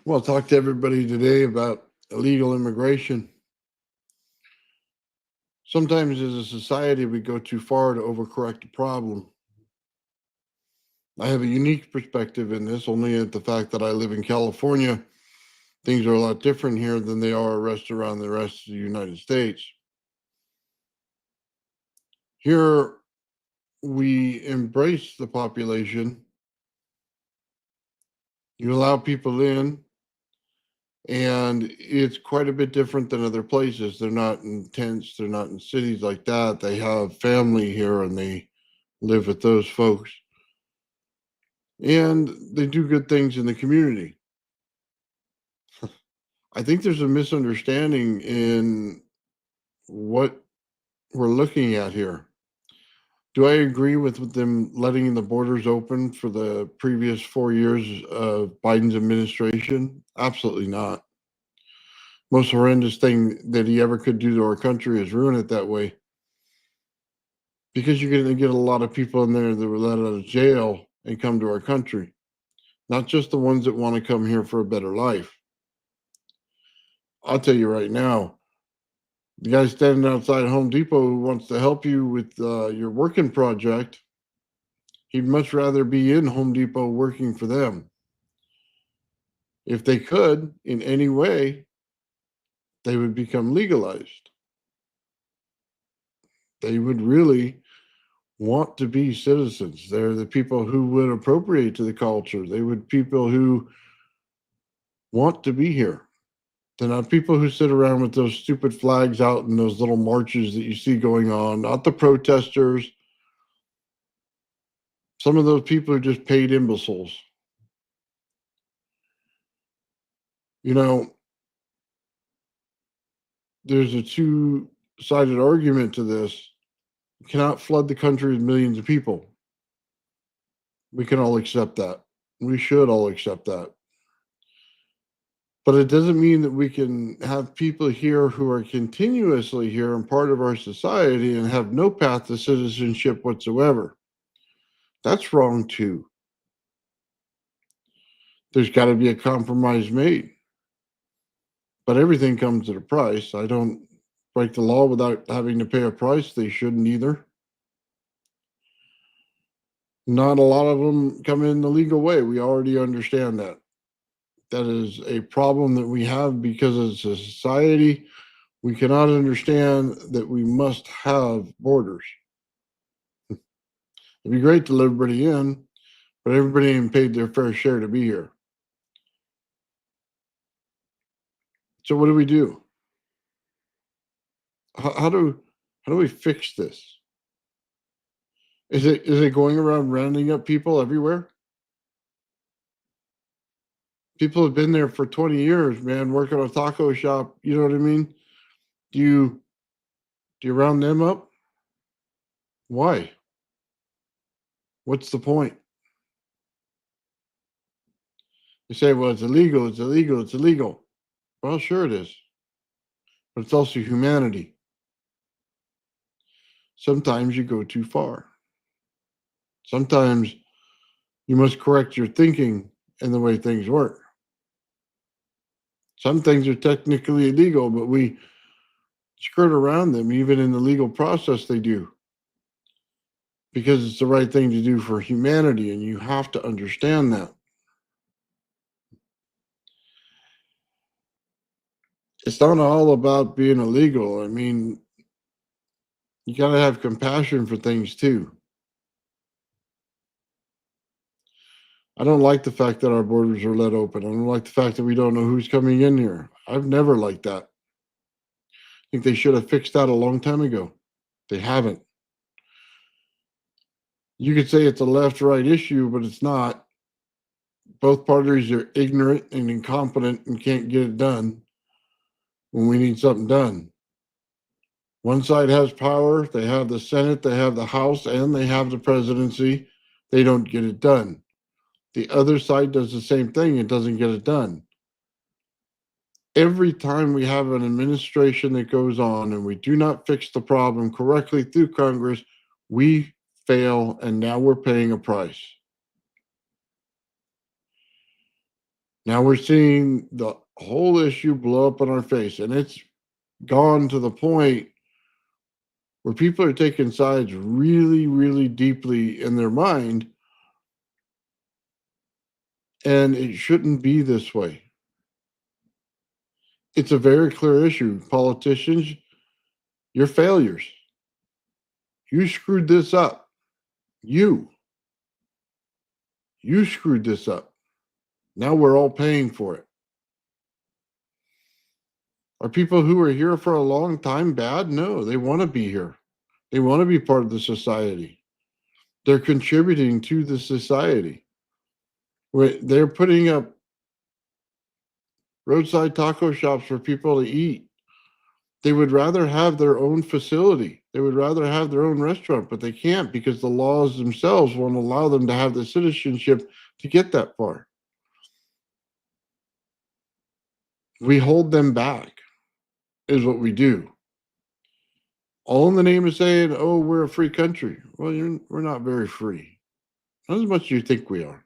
Well, I'll talk to everybody today about illegal immigration. Sometimes as a society, we go too far to overcorrect the problem. I have a unique perspective in this, only at the fact that I live in California. Things are a lot different here than they are around the rest of the United States. Here, we embrace the population. You allow people in, and it's quite a bit different than other places. They're not in tents, they're not in cities like that. They have family here and they live with those folks. And they do good things in the community. I think there's a misunderstanding in what we're looking at here. Do I agree with them letting the borders open for the previous 4 years of Biden's administration? Absolutely not. Most horrendous thing that he ever could do to our country is ruin it that way. Because you're going to get a lot of people in there that were let out of jail and come to our country, not just the ones that want to come here for a better life. I'll tell you right now, the guy standing outside Home Depot who wants to help you with your working project, he'd much rather be in Home Depot working for them. If they could, in any way, they would become legalized. They would really want to be citizens. They're the people who would appropriate to the culture. They would people who want to be here. They're not people who sit around with those stupid flags out in those little marches that you see going on, not the protesters. Some of those people are just paid imbeciles. You know, there's a two-sided argument to this. You cannot flood the country with millions of people. We can all accept that. We should all accept that. But it doesn't mean that we can have people here who are continuously here and part of our society and have no path to citizenship whatsoever. That's wrong too. There's got to be a compromise made. But everything comes at a price. I don't break the law without having to pay a price. They shouldn't either. Not a lot of them come in the legal way. We already understand that. That is a problem that we have because as a society, we cannot understand that we must have borders. It'd be great to let everybody in, but everybody ain't paid their fair share to be here. So what do we do? How do we fix this? Is it going around rounding up people everywhere? People have been there for 20 years, man, working a taco shop. You know what I mean? Do you do you round them up? Why? What's the point? You say, well, it's illegal, it's illegal, it's illegal. Well, sure it is, but it's also humanity. Sometimes you go too far. Sometimes you must correct your thinking and the way things work. Some things are technically illegal, but we skirt around them, even in the legal process, they do because it's the right thing to do for humanity, and you have to understand that. It's not all about being illegal. I mean, you got to have compassion for things too. I don't like the fact that our borders are let open. I don't like the fact that we don't know who's coming in here. I've never liked that. I think they should have fixed that a long time ago. They haven't. You could say it's a left right issue, but it's not. Both parties are ignorant and incompetent and can't get it done when we need something done. One side has power, they have the Senate, they have the House, and they have the presidency. They don't get it done. The other side does the same thing and doesn't get it done. Every time we have an administration that goes on and we do not fix the problem correctly through Congress, we fail, and now we're paying a price. Now we're seeing the whole issue blow up in our face, and it's gone to the point where people are taking sides really, really deeply in their mind, and it shouldn't be this way. It's a very clear issue. Politicians, you're failures. You screwed this up. You, you screwed this up. Now we're all paying for it. Are people who are here for a long time bad? No, they want to be here. They want to be part of the society. They're contributing to the society. They're putting up roadside taco shops for people to eat. They would rather have their own facility. They would rather have their own restaurant, but they can't because the laws themselves won't allow them to have the citizenship to get that far. We hold them back, is what we do. All in the name of saying, oh, we're a free country. Well, we're not very free. Not as much as you think we are.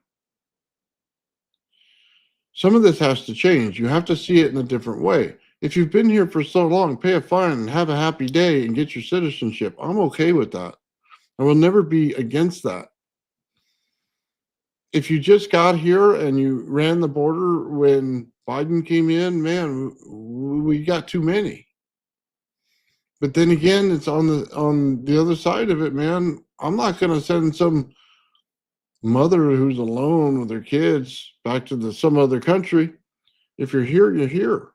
Some of this has to change. You have to see it in a different way. If you've been here for so long, pay a fine and have a happy day and get your citizenship. I'm okay with that. I will never be against that. If you just got here and you ran the border when Biden came in, man, we got too many. But then again, it's on the other side of it, man. I'm not going to send some mother who's alone with her kids back to some other country. If you're here, you're here.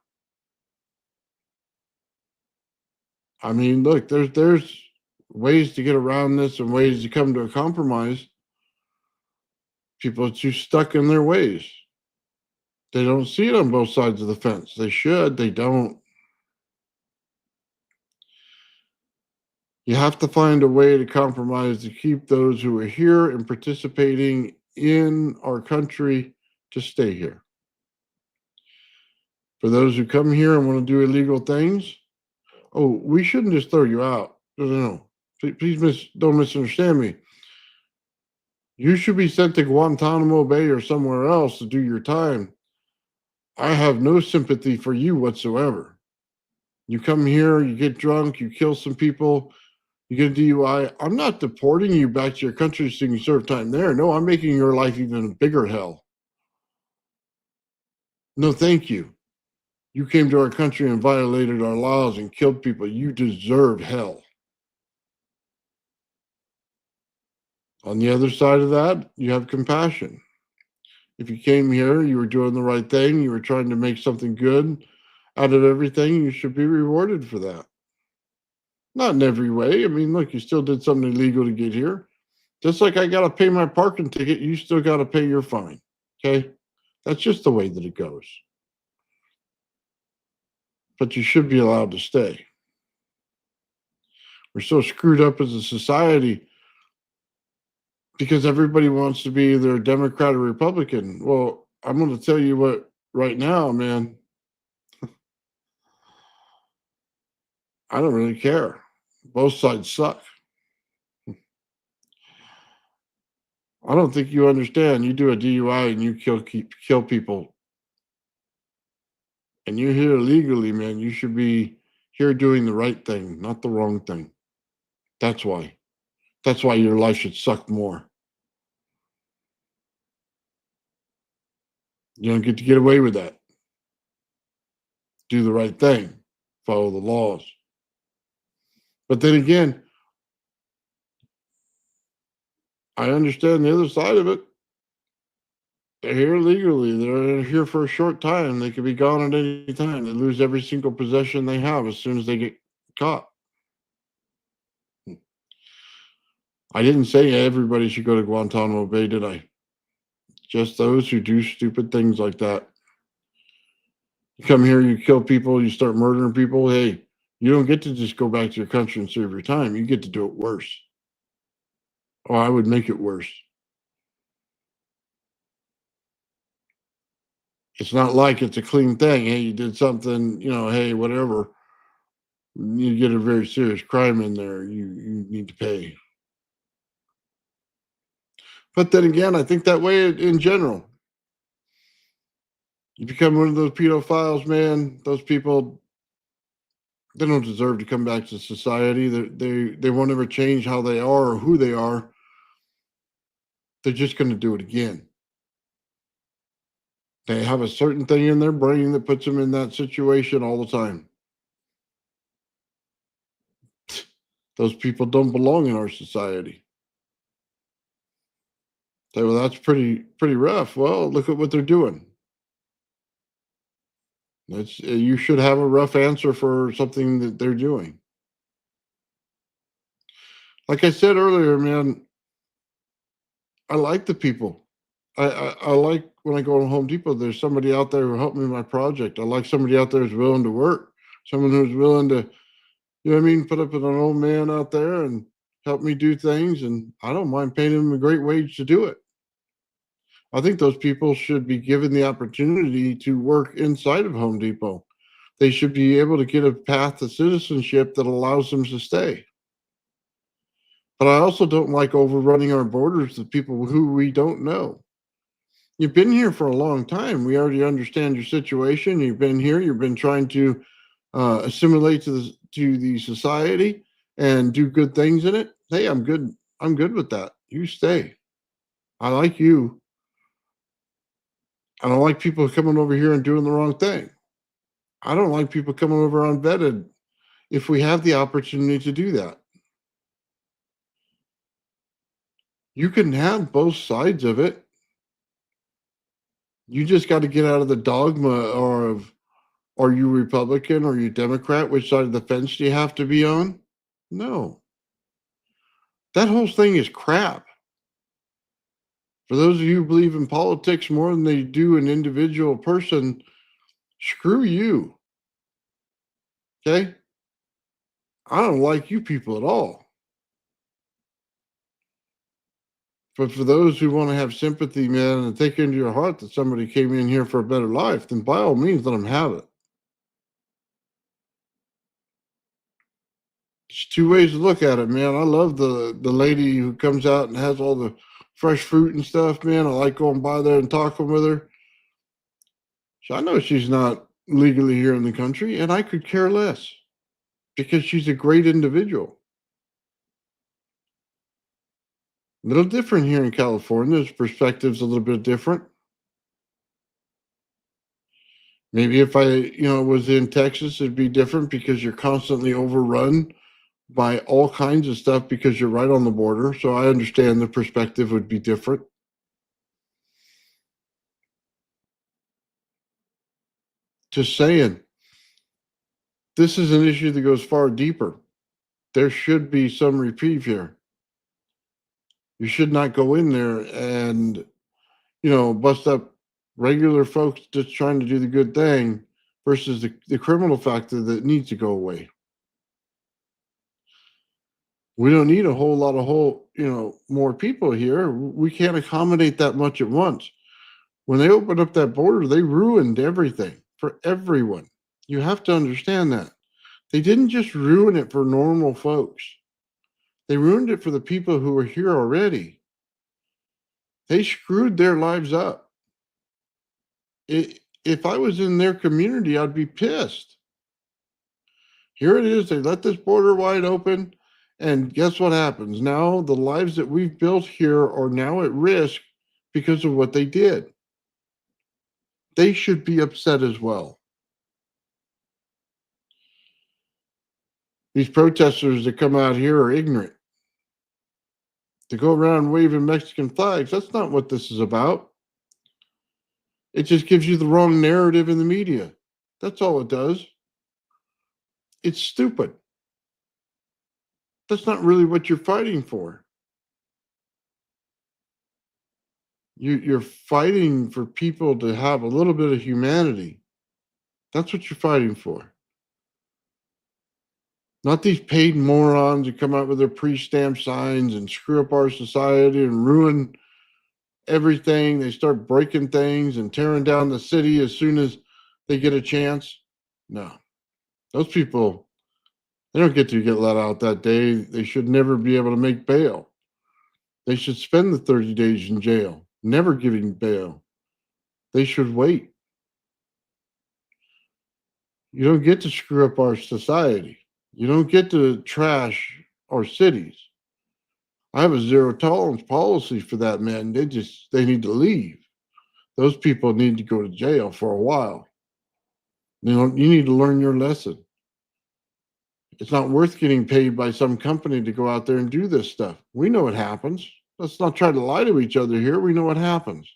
I mean, look, there's ways to get around this and ways to come to a compromise. People are too stuck in their ways. They don't see it on both sides of the fence. They should, they don't. You have to find a way to compromise to keep those who are here and participating in our country to stay here. For those who come here and want to do illegal things, oh, we shouldn't just throw you out. No. Please don't misunderstand me. You should be sent to Guantanamo Bay or somewhere else to do your time. I have no sympathy for you whatsoever. You come here, you get drunk, you kill some people, you get a DUI. I'm not deporting you back to your country so you can serve time there. No, I'm making your life even bigger hell. No, thank you. You came to our country and violated our laws and killed people. You deserve hell. On the other side of that, you have compassion. If you came here, you were doing the right thing, you were trying to make something good out of everything, you should be rewarded for that. Not in every way. I mean, look, you still did something illegal to get here. Just like I got to pay my parking ticket, you still got to pay your fine. Okay? That's just the way that it goes. But you should be allowed to stay. We're so screwed up as a society because everybody wants to be either a Democrat or Republican. Well, I'm going to tell you what right now, man, I don't really care. Both sides suck. I don't think you understand. You do a DUI and you kill people, and you're here illegally, man. You should be here doing the right thing, not the wrong thing. That's why. That's why your life should suck more. You don't get to get away with that. Do the right thing. Follow the laws. But then again, I understand the other side of it. They're here legally. They're here for a short time. They could be gone at any time. They lose every single possession they have as soon as they get caught. I didn't say everybody should go to Guantanamo Bay, did I? Just those who do stupid things like that. You come here, you kill people, you start murdering people. Hey, you don't get to just go back to your country and serve your time. You get to do it worse. Oh, I would make it worse. It's not like it's a clean thing. Hey, you did something, hey, whatever. You get a very serious crime in there. You need to pay. But then again, I think that way in general. You become one of those pedophiles, man. Those people, they don't deserve to come back to society. They won't ever change how they are or who they are. They're just going to do it again. They have a certain thing in their brain that puts them in that situation all the time. Those people don't belong in our society. Say, well, that's pretty rough. Well, look at what they're doing. You should have a rough answer for something that they're doing. Like I said earlier, man, I like the people. I like when I go to Home Depot, there's somebody out there who helped me with my project. I like somebody out there who's willing to work, someone who's willing to, you know what I mean, put up with an old man out there and help me do things. And I don't mind paying them a great wage to do it. I think those people should be given the opportunity to work inside of Home Depot. They should be able to get a path to citizenship that allows them to stay. But I also don't like overrunning our borders with people who we don't know. You've been here for a long time. We already understand your situation. You've been here. You've been trying to assimilate to the society and do good things in it. Hey, I'm good. I'm good with that. You stay. I like you. I don't like people coming over here and doing the wrong thing. I don't like people coming over unvetted if we have the opportunity to do that. You can have both sides of it. You just got to get out of the dogma of are you Republican? Are you Democrat? Which side of the fence do you have to be on? No. That whole thing is crap. For those of you who believe in politics more than they do an individual person, screw you. Okay? I don't like you people at all. But for those who want to have sympathy, man, and take into your heart that somebody came in here for a better life, then by all means, let them have it. It's two ways to look at it, man. I love the lady who comes out and has all the fresh fruit and stuff, man. I like going by there and talking with her. So I know she's not legally here in the country, and I could care less because she's a great individual. A little different here in California. His perspective's a little bit different. Maybe if I was in Texas, it'd be different because you're constantly overrun by all kinds of stuff because you're right on the border. So I understand the perspective would be different. Just saying, this is an issue that goes far deeper. There should be some reprieve here. You should not go in there and, bust up regular folks just trying to do the good thing versus the criminal factor that needs to go away. We don't need a whole lot of more people here. We can't accommodate that much at once. When they opened up that border, they ruined everything for everyone. You have to understand that. They didn't just ruin it for normal folks. They ruined it for the people who were here already. They screwed their lives up. If I was in their community, I'd be pissed. Here it is. They let this border wide open. And guess what happens? Now the lives that we've built here are now at risk because of what they did. They should be upset as well. These protesters that come out here are ignorant. To go around waving Mexican flags, that's not what this is about. It just gives you the wrong narrative in the media. That's all it does. It's stupid. That's not really what you're fighting for. You're fighting for people to have a little bit of humanity. That's what you're fighting for. Not these paid morons who come out with their pre-stamped signs and screw up our society and ruin everything. They start breaking things and tearing down the city as soon as they get a chance. No, those people, they don't get to get let out that day. They should never be able to make bail. They should spend the 30 days in jail, never giving bail. They should wait. You don't get to screw up our society. You don't get to trash our cities. I have a zero tolerance policy for that, man. They need to leave. Those people need to go to jail for a while. You need to learn your lesson. It's not worth getting paid by some company to go out there and do this stuff. We know what happens. Let's not try to lie to each other here. We know what happens.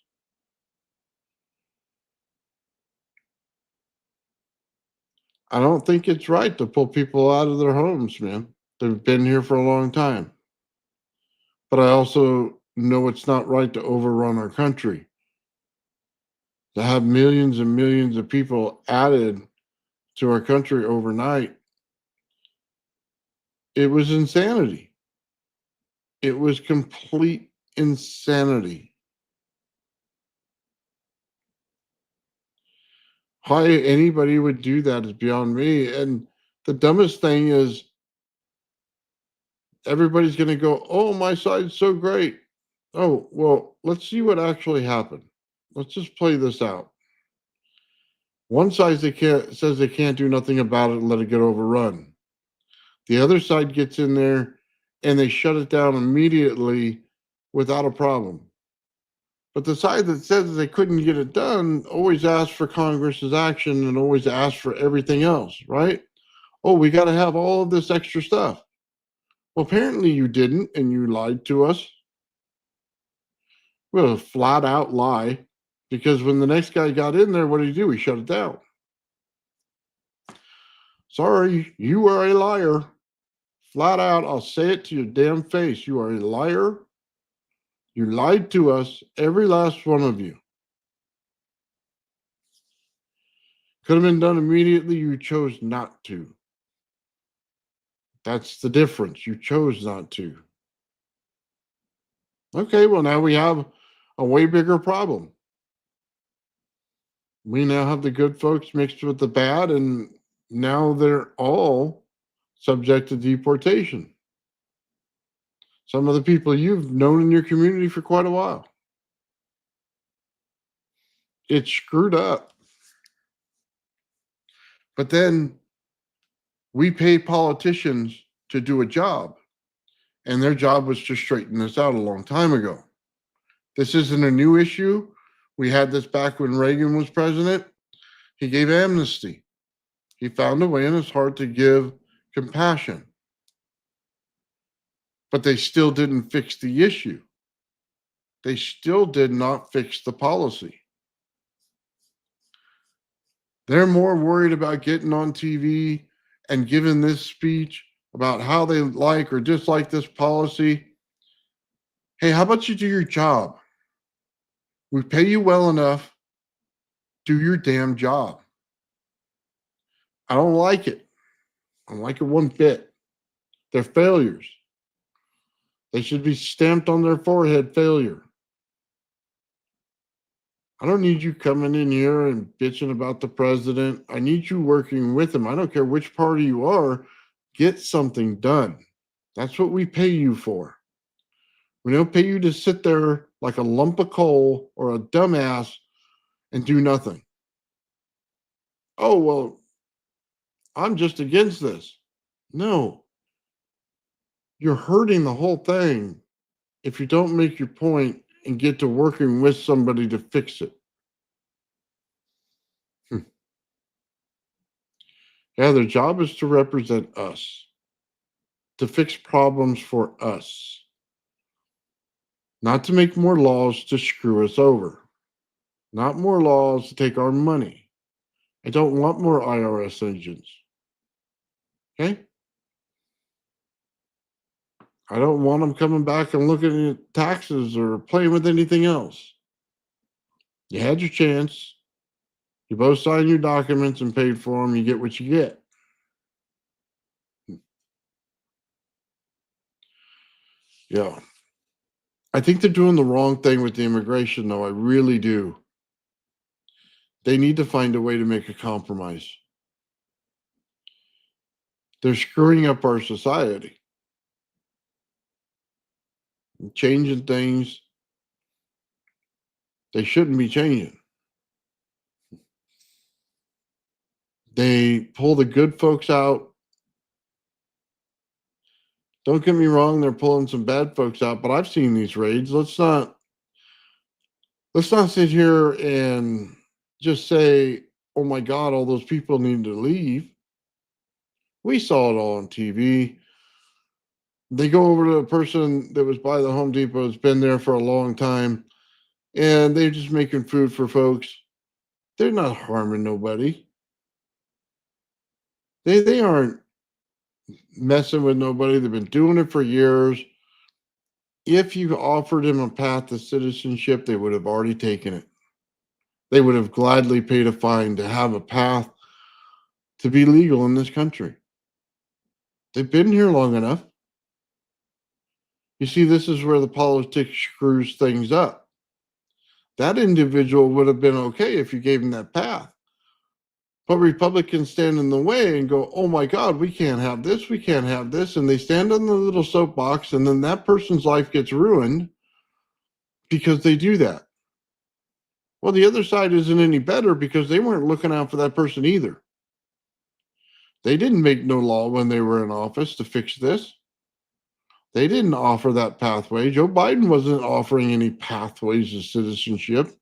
I don't think it's right to pull people out of their homes, man. They've been here for a long time. But I also know it's not right to overrun our country. To have millions and millions of people added to our country overnight, it was insanity. It was complete insanity. Why anybody would do that is beyond me. And the dumbest thing is everybody's going to go, oh, my side's so great. Oh, well, let's see what actually happened. Let's just play this out. One side says they can't do nothing about it and let it get overrun. The other side gets in there and they shut it down immediately without a problem. But the side that says they couldn't get it done always asks for Congress's action and always asks for everything else, right? Oh, we got to have all of this extra stuff. Well, apparently you didn't, and you lied to us. Well, a flat out lie, because when the next guy got in there, what did he do? He shut it down. Sorry, you are a liar. Flat out, I'll say it to your damn face. You are a liar. You lied to us, every last one of you. Could have been done immediately. You chose not to. That's the difference. You chose not to. Okay, well, now we have a way bigger problem. We now have the good folks mixed with the bad, and now they're all subject to deportation. Some of the people you've known in your community for quite a while. It's screwed up. But then we pay politicians to do a job, and their job was to straighten this out a long time ago. This isn't a new issue. We had this back when Reagan was president. He gave amnesty. He found a way in his heart to give compassion. But they still didn't fix the issue. They still did not fix the policy. They're more worried about getting on TV and giving this speech about how they like or dislike this policy. Hey, how about you do your job? We pay you well enough. Do your damn job. I don't like it. I don't like it one bit. They're failures. They should be stamped on their forehead failure. I don't need you coming in here and bitching about the president. I need you working with him. I don't care which party you are. Get something done. That's what we pay you for. We don't pay you to sit there like a lump of coal or a dumbass and do nothing. Oh, well, I'm just against this. No, you're hurting the whole thing if you don't make your point and get to working with somebody to fix it. Yeah, their job is to represent us, to fix problems for us, not to make more laws to screw us over, not more laws to take our money. I don't want more IRS agents. Okay? I don't want them coming back and looking at taxes or playing with anything else. You had your chance. You both signed your documents and paid for them. You get what you get. Yeah. I think they're doing the wrong thing with the immigration, though. I really do. They need to find a way to make a compromise. They're screwing up our society, changing things they shouldn't be changing. They pull the good folks out. Don't get me wrong, they're pulling some bad folks out, but I've seen these raids. Let's not sit here and just say, "Oh my God, all those people need to leave." We saw it all on TV. They go over to a person that was by the Home Depot, has been there for a long time, and they're just making food for folks. They're not harming nobody. They aren't messing with nobody. They've been doing it for years. If you offered them a path to citizenship, they would have already taken it. They would have gladly paid a fine to have a path to be legal in this country. They've been here long enough. You see, this is where the politics screws things up. That individual would have been okay if you gave him that path. But Republicans stand in the way and go, "Oh my God, we can't have this, we can't have this." And they stand on the little soapbox, and then that person's life gets ruined because they do that. Well, the other side isn't any better because they weren't looking out for that person either. They didn't make no law when they were in office to fix this. They didn't offer that pathway. Joe Biden wasn't offering any pathways to citizenship.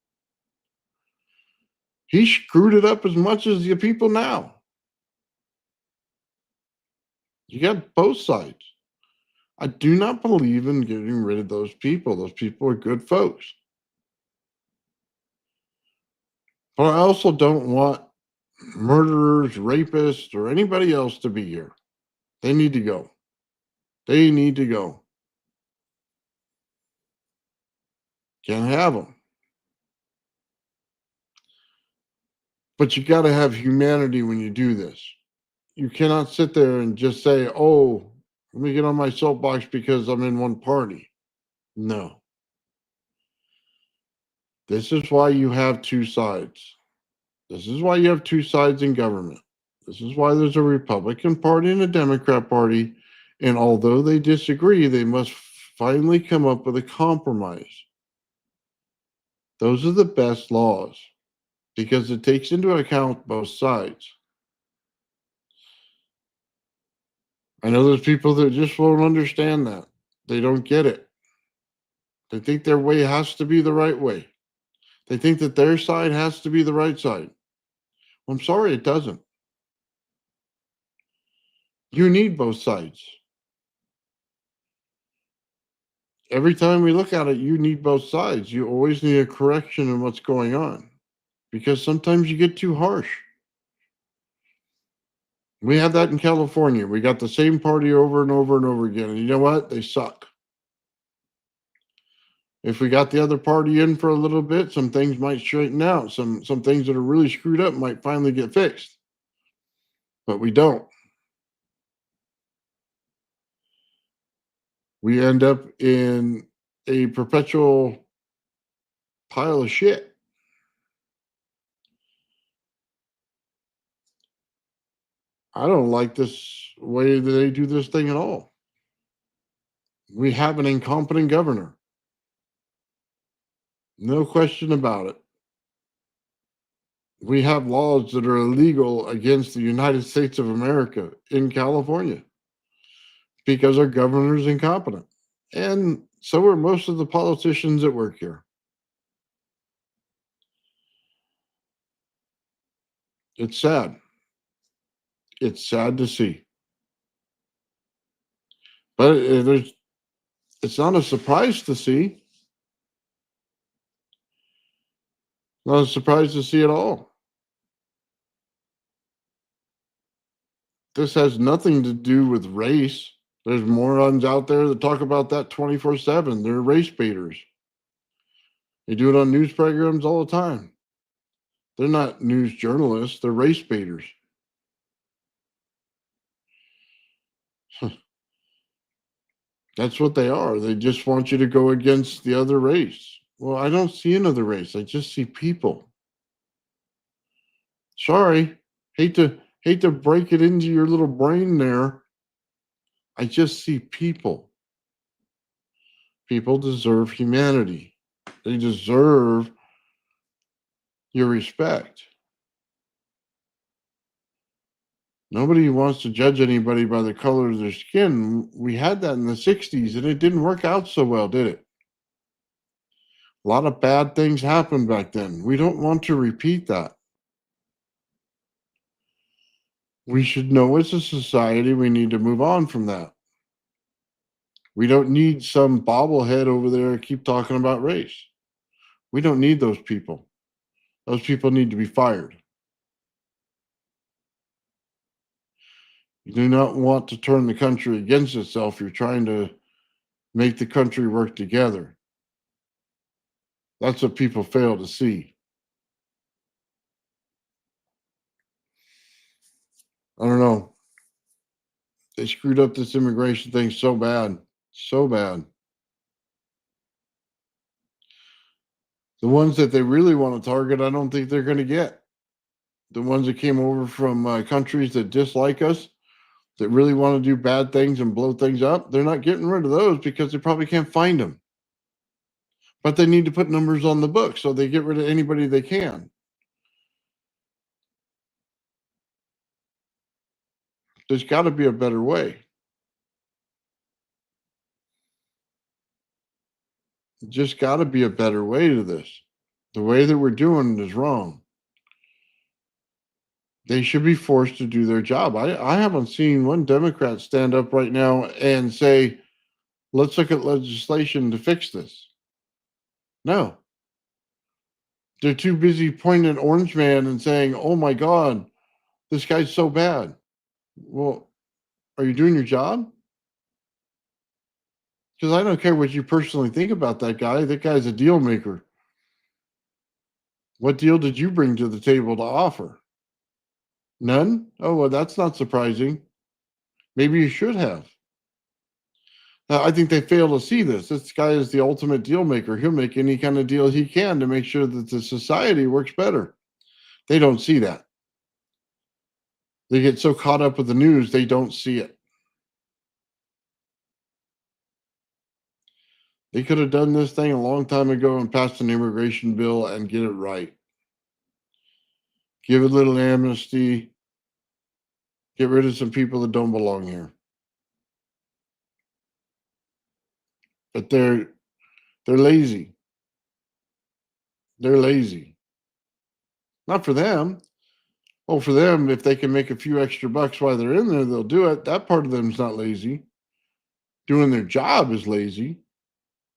He screwed it up as much as the people now. You got both sides. I do not believe in getting rid of those people. Those people are good folks. But I also don't want murderers, rapists, or anybody else to be here. They need to go. They need to go. Can't have them. But you got to have humanity when you do this. You cannot sit there and just say, "Oh, let me get on my soapbox because I'm in one party." No. This is why you have two sides. This is why you have two sides in government. This is why there's a Republican Party and a Democrat Party. And although they disagree, they must finally come up with a compromise. Those are the best laws because it takes into account both sides. I know there's people that just won't understand that. They don't get it. They think their way has to be the right way. They think that their side has to be the right side. I'm sorry, it doesn't. You need both sides. Every time we look at it, you need both sides. You always need a correction in what's going on because sometimes you get too harsh. We had that in California. We got the same party over and over and over again. And you know what? They suck. If we got the other party in for a little bit, some things might straighten out. Some things that are really screwed up might finally get fixed. But we don't. We end up in a perpetual pile of shit. I don't like this way that they do this thing at all. We have an incompetent governor. No question about it. We have laws that are illegal against the United States of America in California because our governor is incompetent. And so are most of the politicians that work here. It's sad. It's sad to see. But it's not a surprise to see. Not a surprise to see at all. This has nothing to do with race. There's morons out there that talk about that 24/7. They're race baiters. They do it on news programs all the time. They're not news journalists, they're race baiters. That's what they are. They just want you to go against the other race. Well, I don't see another race. I just see people. Sorry. Hate to break it into your little brain there. I just see people. People deserve humanity. They deserve your respect. Nobody wants to judge anybody by the color of their skin. We had that in the 60s and it didn't work out so well, did it? A lot of bad things happened back then. We don't want to repeat that. We should know as a society we need to move on from that. We don't need some bobblehead over there keep talking about race. We don't need those people. Those people need to be fired. You do not want to turn the country against itself. You're trying to make the country work together. That's what people fail to see. I don't know. They screwed up this immigration thing so bad. So bad. The ones that they really want to target, I don't think they're going to get. The ones that came over from countries that dislike us, that really want to do bad things and blow things up, they're not getting rid of those because they probably can't find them. But they need to put numbers on the book so they get rid of anybody they can. There's got to be a better way. Just got to be a better way to this. The way that we're doing it is wrong. They should be forced to do their job. I haven't seen one Democrat stand up right now and say, let's look at legislation to fix this. No. They're too busy pointing at Orange Man and saying, oh my God, this guy's so bad. Well, are you doing your job? Because I don't care what you personally think about that guy. That guy's a deal maker. What deal did you bring to the table to offer? None? Oh, well, that's not surprising. Maybe you should have. I think they fail to see this. This guy is the ultimate deal maker. He'll make any kind of deal he can to make sure that the society works better. They don't see that. They get so caught up with the news, they don't see it. They could have done this thing a long time ago and passed an immigration bill and get it right. Give a little amnesty. Get rid of some people that don't belong here. But they're lazy. They're lazy. Not for them. Oh, for them, if they can make a few extra bucks while they're in there, they'll do it. That part of them's not lazy. Doing their job is lazy.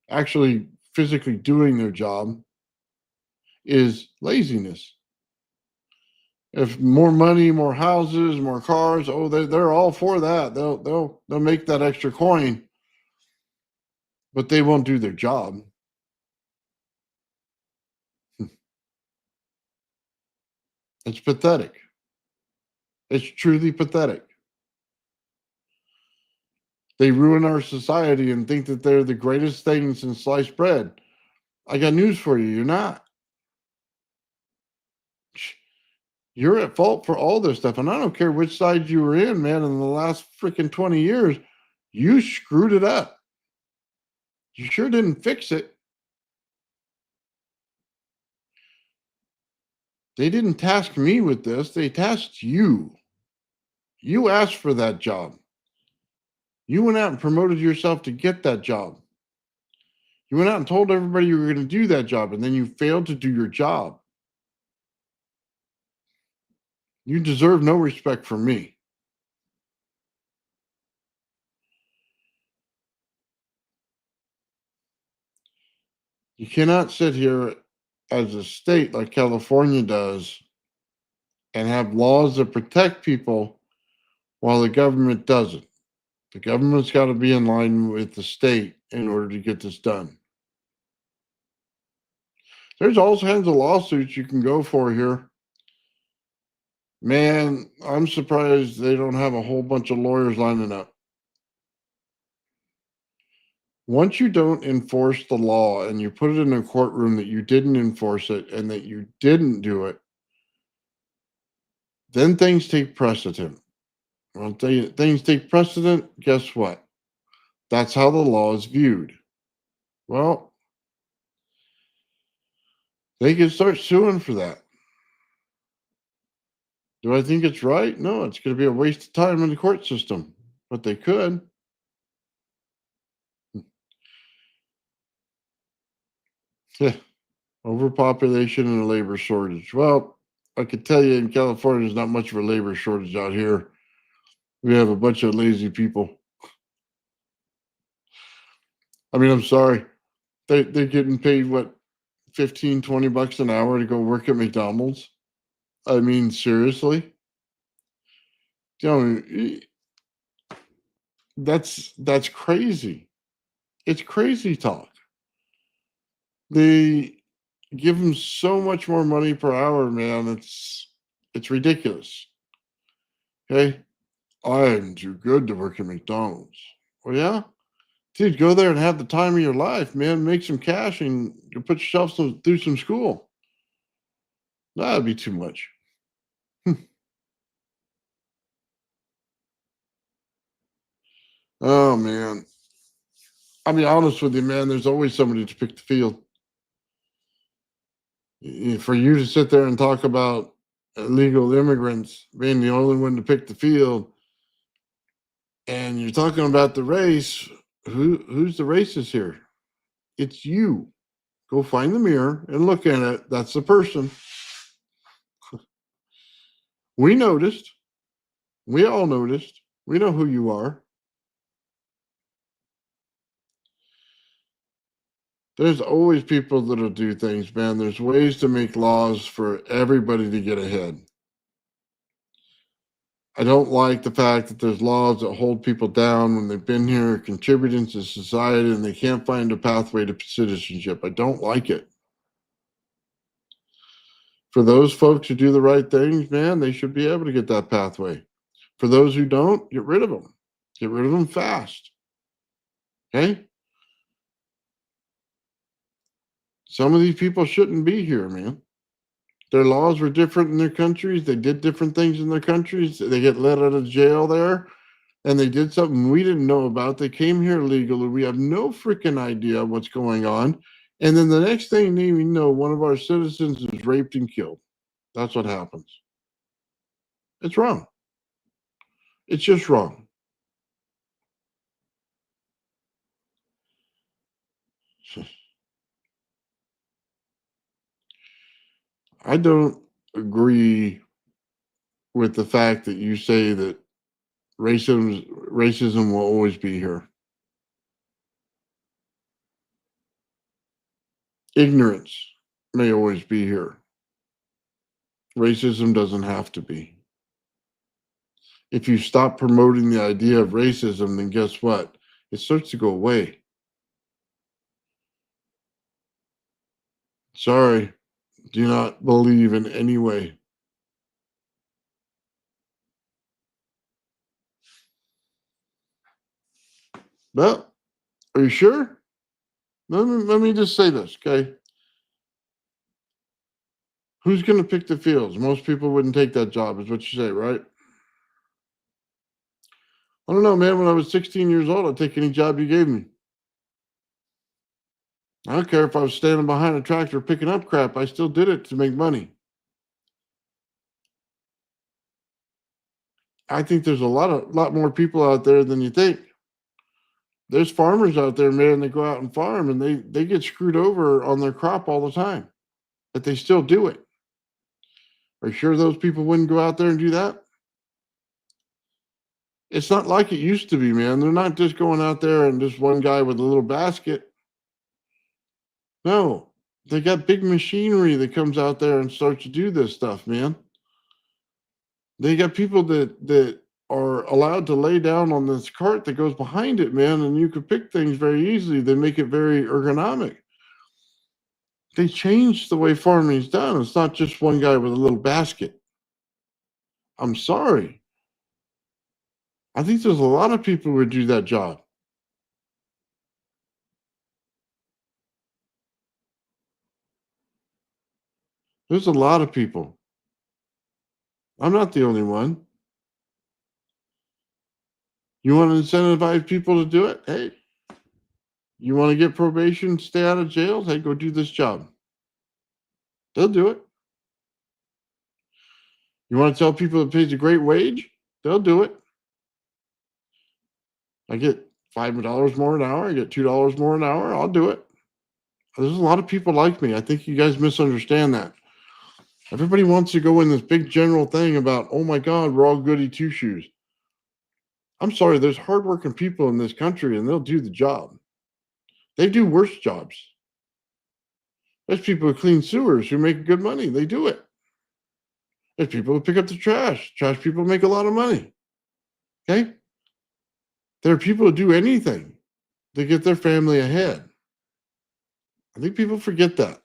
Actually, physically doing their job is laziness. If more money, more houses, more cars, oh, they're all for that. They'll make that extra coin, but they won't do their job. It's pathetic. It's truly pathetic. They ruin our society and think that they're the greatest thing since sliced bread. I got news for you. You're not. You're at fault for all this stuff. And I don't care which side you were in, man, in the last freaking 20 years, you screwed it up. You sure didn't fix it. They didn't task me with this, they tasked you. You asked for that job. You went out and promoted yourself to get that job. You went out and told everybody you were going to do that job, and then you failed to do your job. You deserve no respect from me. You cannot sit here as a state like California does and have laws that protect people while the government doesn't. The government's got to be in line with the state in order to get this done. There's all kinds of lawsuits you can go for here. Man, I'm surprised they don't have a whole bunch of lawyers lining up. Once you don't enforce the law and you put it in a courtroom that you didn't enforce it and that you didn't do it, then things take precedent. Well, things take precedent, guess what? That's how the law is viewed. Well, they can start suing for that. Do I think it's right? No, it's going to be a waste of time in the court system, but they could. Yeah, overpopulation and a labor shortage. Well, I could tell you in California, there's not much of a labor shortage out here. We have a bunch of lazy people. I mean, I'm sorry. They're getting paid, what, 15, $20 an hour to go work at McDonald's? I mean, seriously? You know, that's crazy. It's crazy talk. They give them so much more money per hour, man. It's ridiculous. Okay, I'm too good to work at McDonald's. Well, yeah, dude, go there and have the time of your life, man. Make some cash and you put yourself through some school. That'd be too much. Oh man, I'll be honest with you, man. There's always somebody to pick the field. For you to sit there and talk about illegal immigrants being the only one to pick the field, and you're talking about the race, who's the racist here? It's you. Go find the mirror and look at it. That's the person. We noticed. We all noticed. We know who you are. There's always people that'll do things, man. There's ways to make laws for everybody to get ahead. I don't like the fact that there's laws that hold people down when they've been here contributing to society and they can't find a pathway to citizenship. I don't like it. For those folks who do the right things, man, they should be able to get that pathway. For those who don't, get rid of them. Get rid of them fast. Okay? Some of these people shouldn't be here, man. Their laws were different in their countries. They did different things in their countries. They get let out of jail there and they did something we didn't know about. They came here legally. We have no freaking idea what's going on. And then the next thing we know, one of our citizens is raped and killed. That's what happens. It's wrong. It's just wrong. I don't agree with the fact that you say that racism will always be here. Ignorance may always be here. Racism doesn't have to be. If you stop promoting the idea of racism, then guess what? It starts to go away. Sorry, do not believe in any way. Well, are you sure? Let me just say this, okay? Who's going to pick the fields? Most people wouldn't take that job, is what you say, right? I don't know, man. When I was 16 years old, I'd take any job you gave me. I don't care if I was standing behind a tractor picking up crap. I still did it to make money. I think there's a lot more people out there than you think. There's farmers out there, man. They go out and farm, and they get screwed over on their crop all the time, but they still do it. Are you sure those people wouldn't go out there and do that? It's not like it used to be, man. They're not just going out there and just one guy with a little basket. No, they got big machinery that comes out there and starts to do this stuff, man. They got people that are allowed to lay down on this cart that goes behind it, man, and you can pick things very easily. They make it very ergonomic. They changed the way farming is done. It's not just one guy with a little basket. I'm sorry. I think there's a lot of people who would do that job. There's a lot of people. I'm not the only one. You want to incentivize people to do it? Hey, you want to get probation, stay out of jail? Hey, go do this job. They'll do it. You want to tell people it pays a great wage? They'll do it. I get $5 more an hour. I get $2 more an hour. I'll do it. There's a lot of people like me. I think you guys misunderstand that. Everybody wants to go in this big general thing about, oh my God, we're all goody two shoes. I'm sorry, there's hardworking people in this country and they'll do the job. They do worse jobs. There's people who clean sewers who make good money. They do it. There's people who pick up the trash. Trash people make a lot of money. Okay? There are people who do anything to get their family ahead. I think people forget that.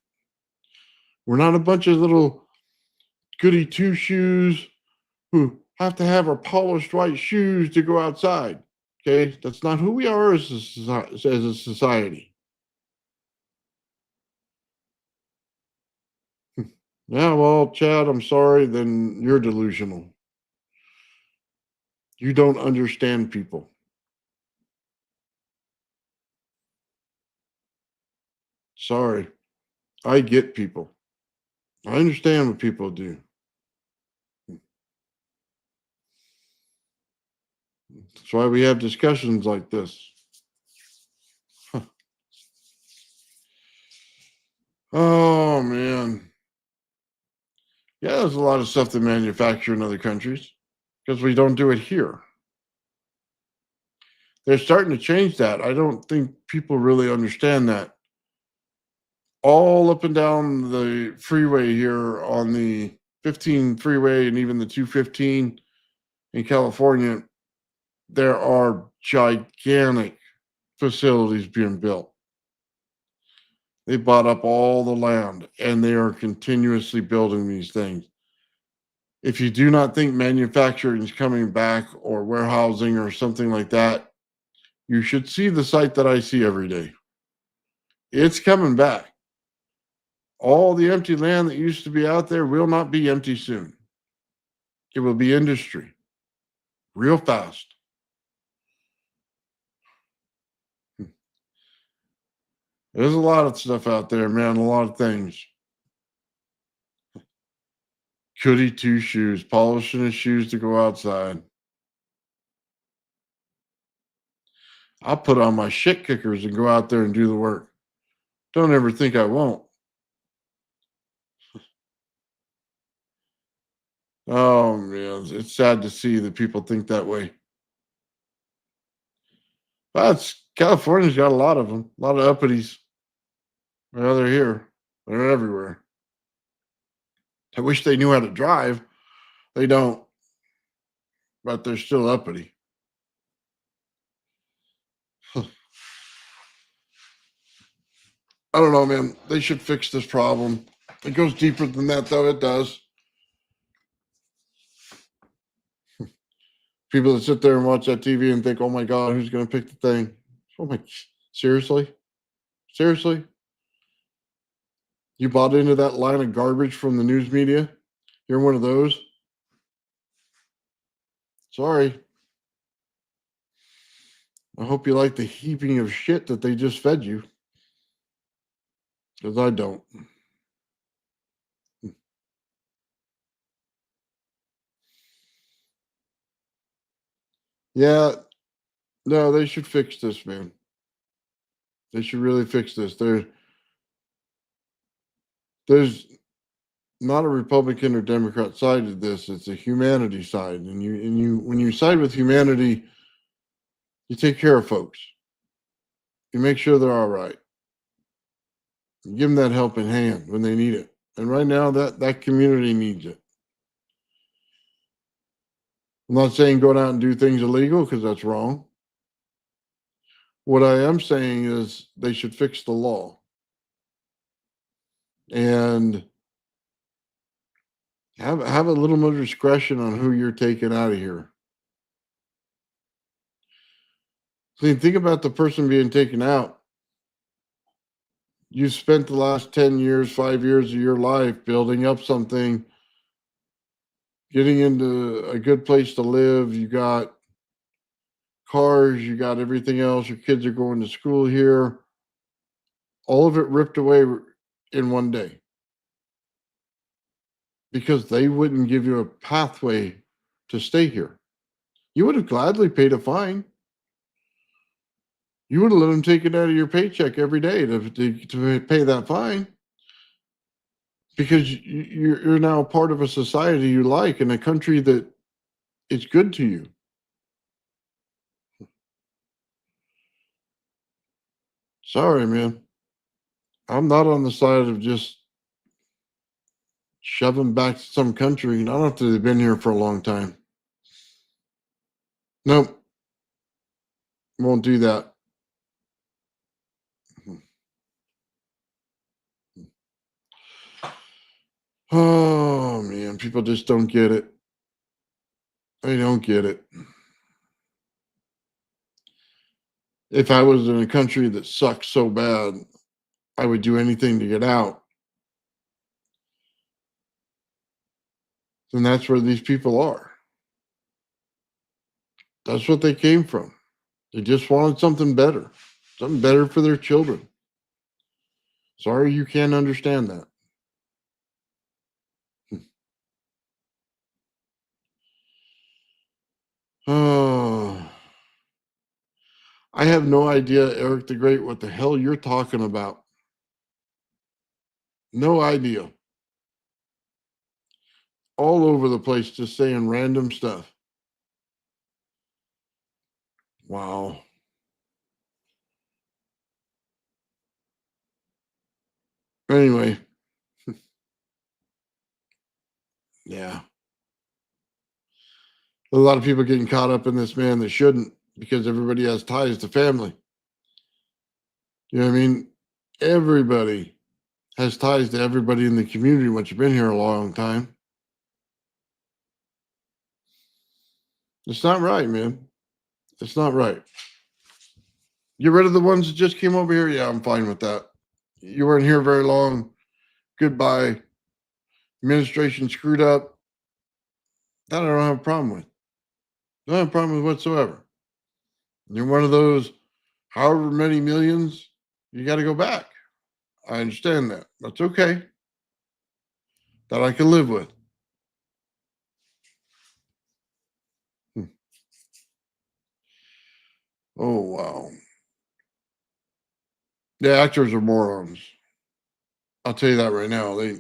We're not a bunch of little goody two shoes who have to have our polished white shoes to go outside. Okay? That's not who we are as a society. Yeah, well, Chad, I'm sorry, then you're delusional. You don't understand people. Sorry. I get people. I understand what people do. That's why we have discussions like this. Huh. Oh, man. Yeah, there's a lot of stuff they manufacture in other countries because we don't do it here. They're starting to change that. I don't think people really understand that. All up and down the freeway here on the 15 freeway and even the 215 in California, there are gigantic facilities being built. They bought up all the land and they are continuously building these things. If you do not think manufacturing is coming back or warehousing or something like that, you should see the site that I see every day. It's coming back. All the empty land that used to be out there will not be empty soon. It will be industry real fast. There's a lot of stuff out there, man, a lot of things. Goody two shoes, polishing his shoes to go outside. I'll put on my shit kickers and go out there and do the work. Don't ever think I won't. Oh man, it's sad to see that people think that way. But California's got a lot of them, a lot of uppities. Well, they're here. They're everywhere. I wish they knew how to drive. They don't, but they're still uppity. I don't know, man. They should fix this problem. It goes deeper than that, though. It does. People that sit there and watch that TV and think, "Oh my God, who's going to pick the thing?" Oh my, seriously, seriously. You bought into that line of garbage from the news media? You're one of those? Sorry. I hope you like the heaping of shit that they just fed you. Because I don't. Yeah, no, they should fix this, man. They should really fix this. There's not a Republican or Democrat side to this. It's a humanity side. And you when you side with humanity, you take care of folks. You make sure they're all right. You give them that helping hand when they need it. And right now that community needs it. I'm not saying go out and do things illegal because that's wrong. What I am saying is they should fix the law and have a little more discretion on who you're taking out of here. See, think about the person being taken out. You spent the last 10 years, 5 years of your life building up something, getting into a good place to live. You got cars, you got everything else. Your kids are going to school here. All of it ripped away in one day. because they wouldn't give you a pathway to stay here. You would have gladly paid a fine. You would have let them take it out of your paycheck every day to pay that fine because you're now part of a society you like in a country that is good to you. Sorry, man. I'm not on the side of just shoving back to some country, not after they've been here for a long time. Nope, won't do that. Oh man, people just don't get it. They don't get it. If I was in a country that sucks so bad, I would do anything to get out. And that's where these people are. That's what they came from. They just wanted something better for their children. Sorry, you can't understand that. Oh, I have no idea, Eric the Great, what the hell you're talking about. No idea. All over the place, just saying random stuff. Wow. Anyway, yeah. A lot of people getting caught up in this, man, that shouldn't because everybody has ties to family. You know what I mean? Everybody has ties to everybody in the community once you've been here a long time. It's not right, man. It's not right. Get rid of the ones that just came over here. Yeah, I'm fine with that. You weren't here very long. Goodbye. Administration screwed up. That I don't have a problem with. Don't have a problem with whatsoever. You're one of those however many millions, you got to go back. I understand that. That's okay. That I can live with. Hmm. Oh, wow. The actors are morons. I'll tell you that right now. A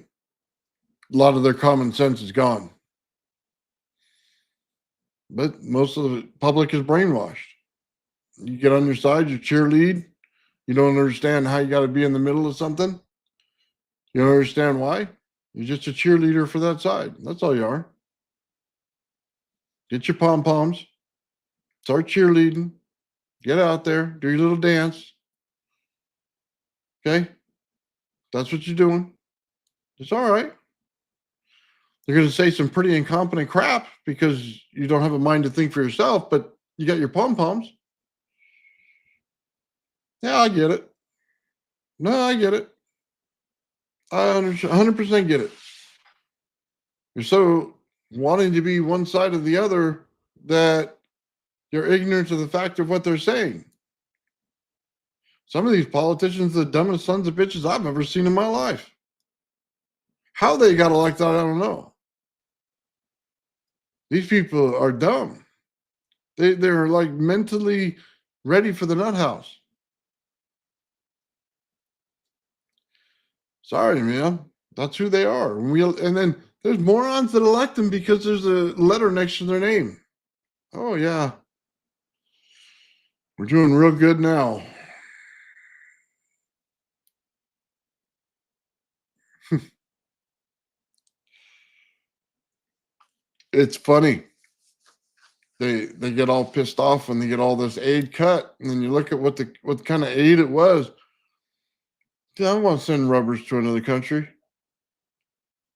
lot of their common sense is gone. But most of the public is brainwashed. You get on your side, you cheerlead. You don't understand how you got to be in the middle of something. You don't understand why. You're just a cheerleader for that side. That's all you are. Get your pom poms, start cheerleading, get out there, do your little dance. Okay, that's what you're doing. It's all right. They're going to say some pretty incompetent crap because you don't have a mind to think for yourself, but you got your pom poms. Yeah, I get it. No, I get it. I 100% get it. You're so wanting to be one side or the other that you're ignorant of the fact of what they're saying. Some of these politicians are the dumbest sons of bitches I've ever seen in my life. How they got elected, I don't know. These people are dumb. They're like mentally ready for the nut house. Sorry, man. That's who they are. And then there's morons that elect them because there's a letter next to their name. Oh yeah. We're doing real good now. It's funny. They get all pissed off when they get all this aid cut, and then you look at what kind of aid it was. Dude, I don't want to send rubbers to another country.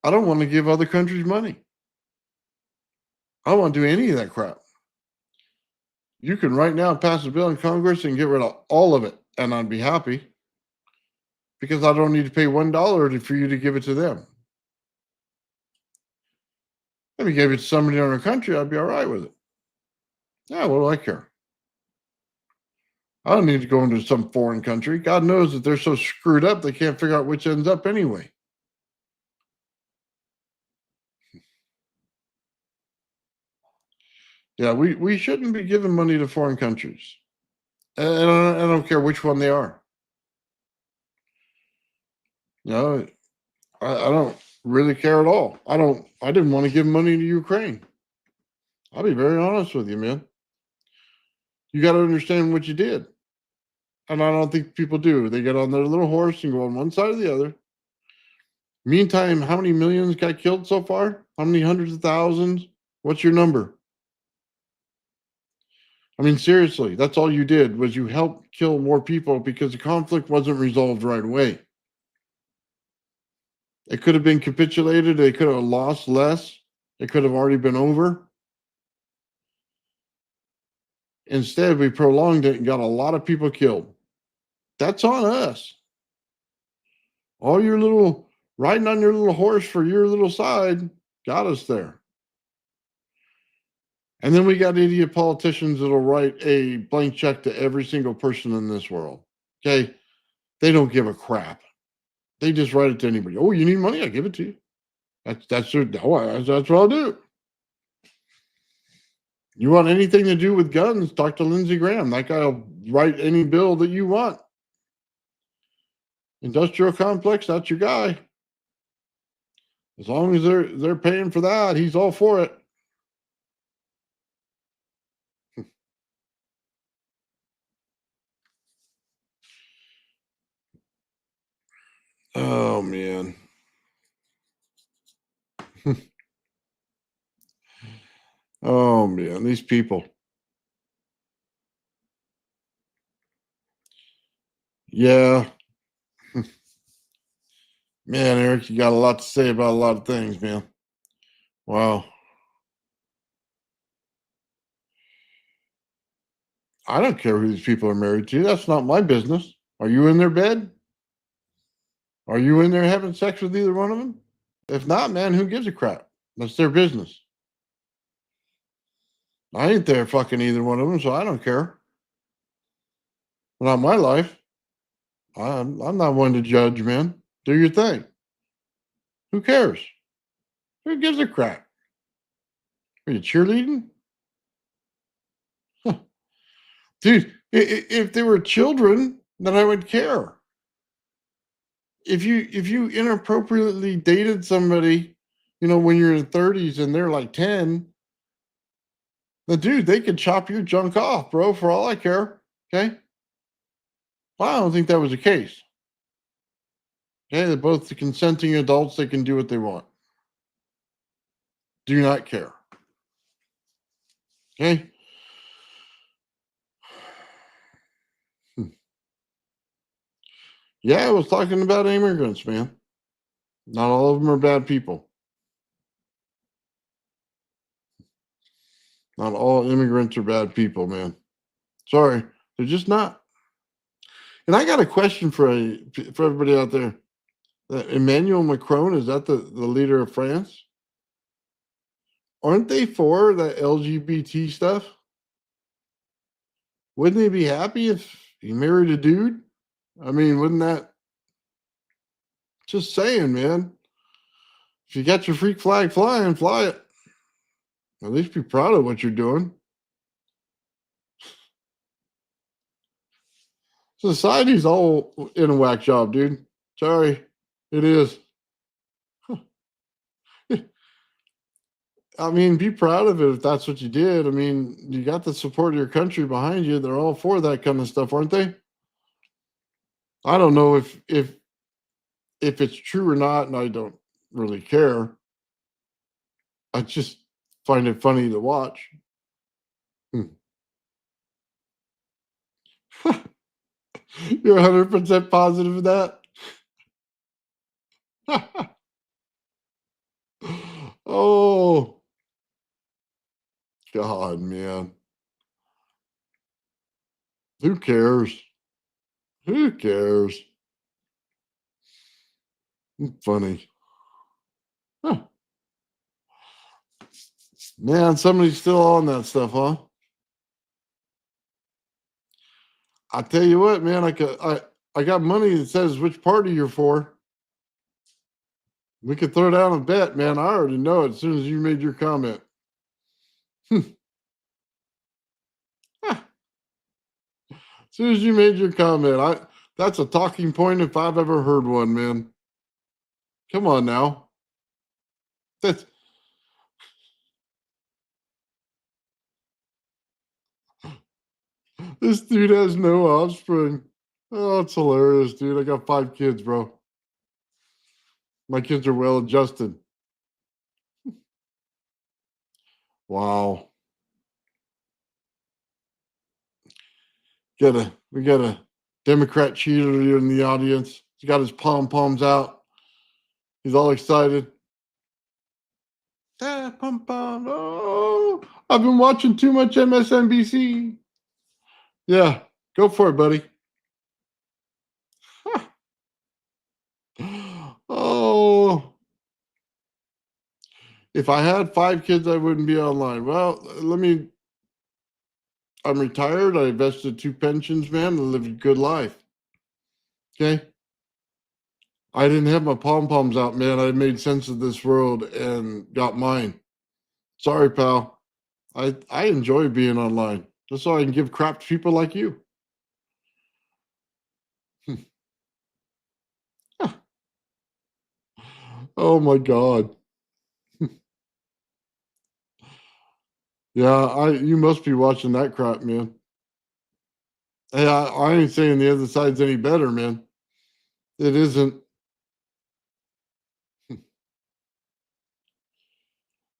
I don't want to give other countries money. I don't want to do any of that crap. You can right now pass a bill in Congress and get rid of all of it, and I'd be happy because I don't need to pay $1 for you to give it to them. If you gave it to somebody in our country, I'd be all right with it. Yeah, what do I care? I don't need to go into some foreign country. God knows that they're so screwed up they can't figure out which ends up anyway. Yeah, we shouldn't be giving money to foreign countries. And I don't care which one they are. You know, I don't really care at all. I didn't want to give money to Ukraine. I'll be very honest with you, man. You got to understand what you did. And I don't think people do. They get on their little horse and go on one side or the other. Meantime, how many millions got killed so far? How many hundreds of thousands? What's your number? I mean, seriously, that's all you did was you helped kill more people because the conflict wasn't resolved right away. It could have been capitulated. They could have lost less. It could have already been over. Instead, we prolonged it and got a lot of people killed. That's on us. All your little riding on your little horse for your little side got us there. And then we got idiot politicians that'll write a blank check to every single person in this world. Okay. They don't give a crap. They just write it to anybody. Oh, you need money? I give it to you. That's what I'll do. You want anything to do with guns? Talk to Lindsey Graham. That guy'll write any bill that you want. Industrial complex, that's your guy. As long as they're paying for that, he's all for it. Oh man. Oh man, these people. Yeah. Man, Eric, you got a lot to say about a lot of things, man. Wow. I don't care who these people are married to. That's not my business. Are you in their bed? Are you in there having sex with either one of them? If not, man, who gives a crap? That's their business. I ain't there fucking either one of them, so I don't care. Not my life. I'm not one to judge, man. Do your thing. Who cares? Who gives a crap? Are you cheerleading? Huh. Dude, if they were children, then I would care. If you inappropriately dated somebody, when you're in 30s and they're like 10, the dude, they could chop your junk off, bro, for all I care. Okay. Well, I don't think that was the case. Okay, they're both the consenting adults, they can do what they want. Do not care. Okay. Hmm. Yeah, I was talking about immigrants, man. Not all of them are bad people. Not all immigrants are bad people, man. Sorry, they're just not. And I got a question for everybody out there. Emmanuel Macron, is that the leader of France? Aren't they for the LGBT stuff? Wouldn't they be happy if he married a dude? I mean, wouldn't that just saying, man? If you got your freak flag flying, fly it. At least be proud of what you're doing. Society's all in a whack job, dude. Sorry, it is. I mean, be proud of it if that's what you did. I mean, you got the support of your country behind you. They're all for that kind of stuff, aren't they? I don't know if it's true or not, and I don't really care. I just find it funny to watch. Hmm. You're 100% positive of that? Oh, God, man. Who cares? Who cares? Funny. Huh. Man, somebody's still on that stuff, huh? I tell you what, man, I got money that says which party you're for. We could throw down a bet, man. I already know it as soon as you made your comment. soon as you made your comment, that's a talking point if I've ever heard one, man. Come on now. That's This dude has no offspring. Oh, it's hilarious, dude. I got 5 kids, bro. My kids are well adjusted. Wow. We got a Democrat cheerleader in the audience. He's got his pom poms out. He's all excited. Ah, pom pom. Oh, I've been watching too much MSNBC. Yeah, go for it, buddy. Oh, if I had 5 kids, I wouldn't be online. Well, I'm retired. I invested 2 pensions, man. I lived a good life. Okay. I didn't have my pom poms out, man. I made sense of this world and got mine. Sorry, pal. I enjoy being online just so I can give crap to people like you. Oh my God. Yeah, I you must be watching that crap, man. Hey, I ain't saying the other side's any better, man. It isn't.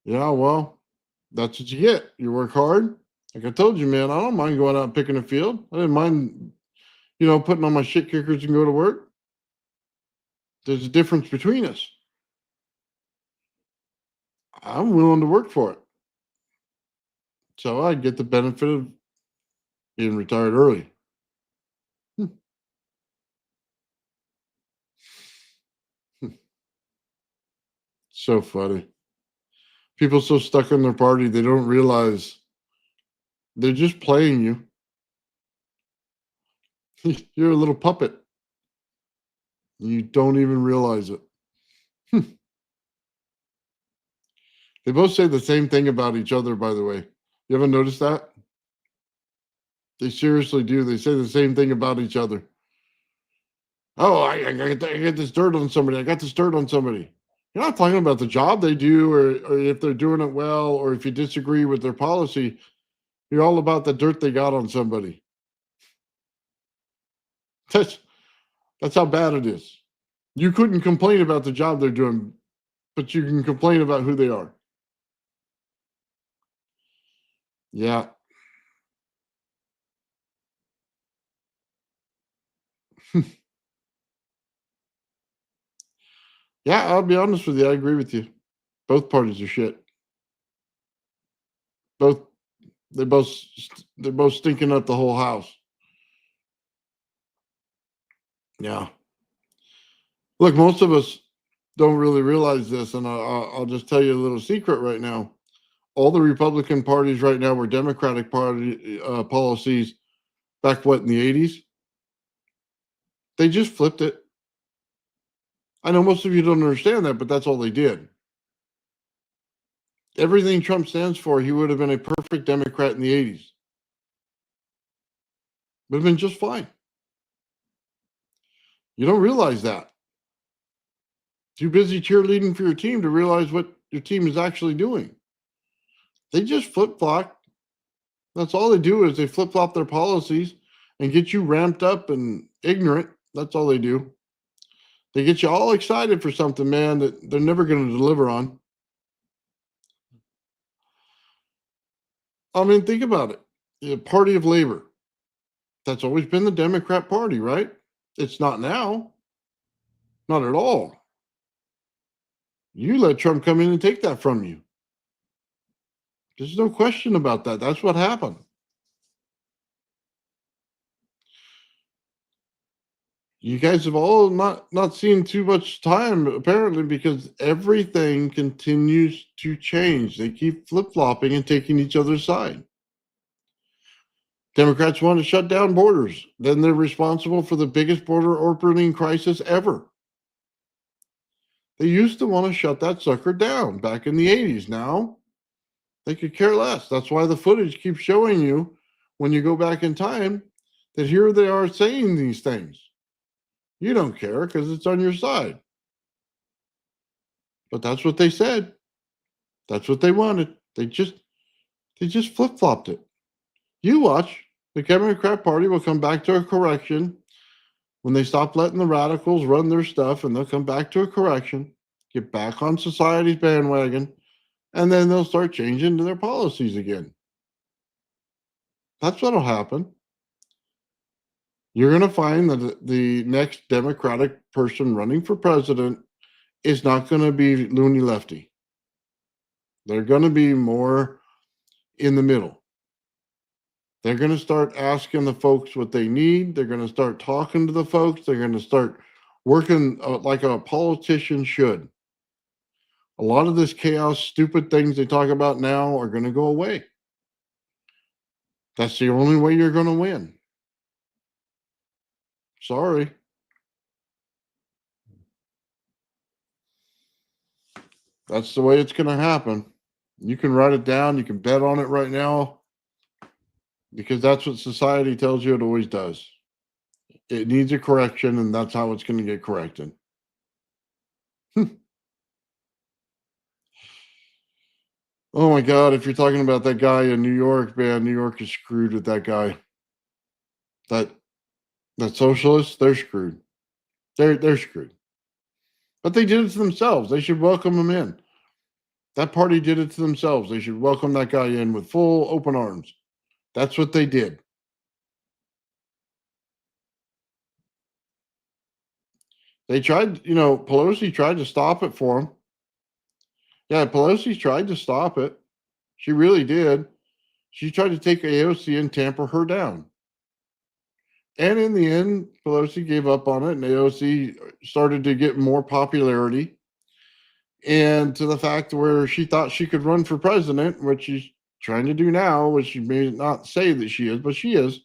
Yeah, well, that's what you get. You work hard. Like I told you, man, I don't mind going out and picking a field. I didn't mind, putting on my shit kickers and go to work. There's a difference between us. I'm willing to work for it. So I get the benefit of being retired early. Hmm. So funny. People so stuck in their party, they don't realize they're just playing you. You're a little puppet. You don't even realize it. They both say the same thing about each other, by the way. You ever noticed that? They seriously do. They say the same thing about each other. Oh, I get this dirt on somebody. I got this dirt on somebody. You're not talking about the job they do or if they're doing it well or if you disagree with their policy. You're all about the dirt they got on somebody. That's that's how bad it is. You couldn't complain about the job they're doing, but you can complain about who they are. Yeah. Yeah, I'll be honest with you. I agree with you. Both parties are shit. Both they're both stinking up the whole house. Yeah. Look, most of us don't really realize this, and I'll just tell you a little secret right now. All the Republican parties right now were Democratic Party policies back what in the '80s. They just flipped it. I know most of you don't understand that, but that's all they did. Everything Trump stands for, he would have been a perfect Democrat in the '80s. Would have been just fine. You don't realize that. Too busy cheerleading for your team to realize what your team is actually doing. They just flip flop. That's all they do is they flip flop their policies and get you ramped up and ignorant. That's all they do. They get you all excited for something, man, that they're never going to deliver on. I mean, think about it. The Party of Labor. That's always been the Democrat Party, right? It's not now. Not at all. You let Trump come in and take that from you. There's no question about that. That's what happened. You guys have all not seen too much time apparently because everything continues to change. They keep flip-flopping and taking each other's side. Democrats want to shut down borders. Then they're responsible for the biggest border opening crisis ever. They used to want to shut that sucker down back in the '80s. Now they could care less. That's why the footage keeps showing you when you go back in time that here they are saying these things. You don't care because it's on your side. But that's what they said. That's what they wanted. They just flip-flopped it. You watch. The Democrat Party will come back to a correction when they stop letting the radicals run their stuff, and they'll come back to a correction, get back on society's bandwagon, and then they'll start changing their policies again. That's what'll happen. You're going to find that the next Democratic person running for president is not going to be loony lefty. They're going to be more in the middle. They're going to start asking the folks what they need. They're going to start talking to the folks. They're going to start working like a politician should. A lot of this chaos, stupid things they talk about now are going to go away. That's the only way you're going to win. Sorry. That's the way it's going to happen. You can write it down. You can bet on it right now because that's what society tells you it always does. It needs a correction, and that's how it's going to get corrected. Oh my God, if you're talking about that guy in New York, man, New York is screwed with that guy. That socialist, they're screwed. They're screwed. But they did it to themselves. They should welcome him in. That party did it to themselves. They should welcome that guy in with full open arms. That's what they did. They tried, Pelosi tried to stop it for him. Yeah, Pelosi tried to stop it. She really did. She tried to take AOC and tamper her down. And in the end, Pelosi gave up on it, and AOC started to get more popularity. And to the fact where she thought she could run for president, which she's trying to do now, which she may not say that she is, but she is.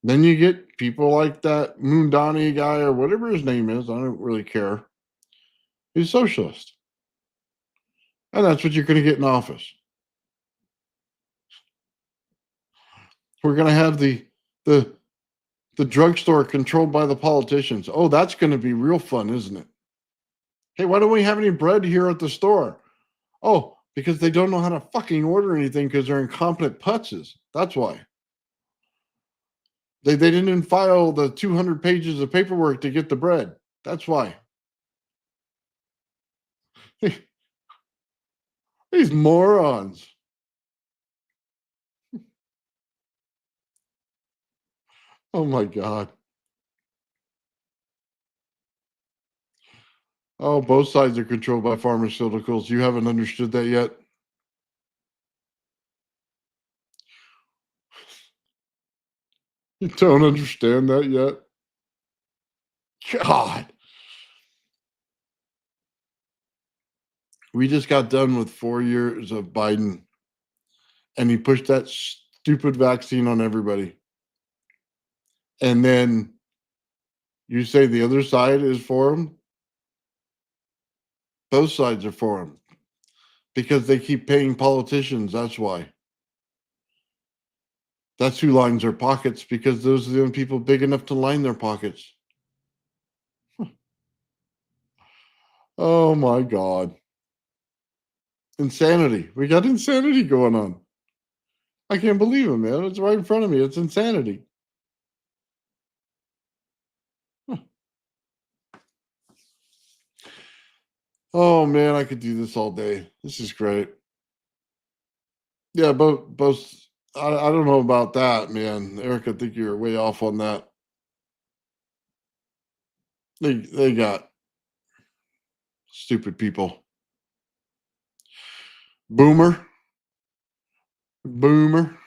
Then you get people like that Mundani guy or whatever his name is. I don't really care. He's a socialist. And that's what you're going to get in office. We're going to have the drugstore controlled by the politicians. Oh, that's going to be real fun, isn't it? Hey, why don't we have any bread here at the store? Oh, because they don't know how to fucking order anything because they're incompetent putzes. That's why. They didn't file the 200 pages of paperwork to get the bread. That's why. These morons. Oh my God. Oh, both sides are controlled by pharmaceuticals. You haven't understood that yet? You don't understand that yet? God. We just got done with 4 years of Biden, and he pushed that stupid vaccine on everybody. And then you say the other side is for him? Both sides are for him because they keep paying politicians. That's why. That's who lines their pockets because those are the only people big enough to line their pockets. Oh my God. Insanity. We got insanity going on. I can't believe it, man. It's right in front of me. It's insanity. Huh. Oh man, I could do this all day. This is great. Yeah, both. I don't know about that, man. Eric, I think you're way off on that. They got stupid people. Boomer. Boomer.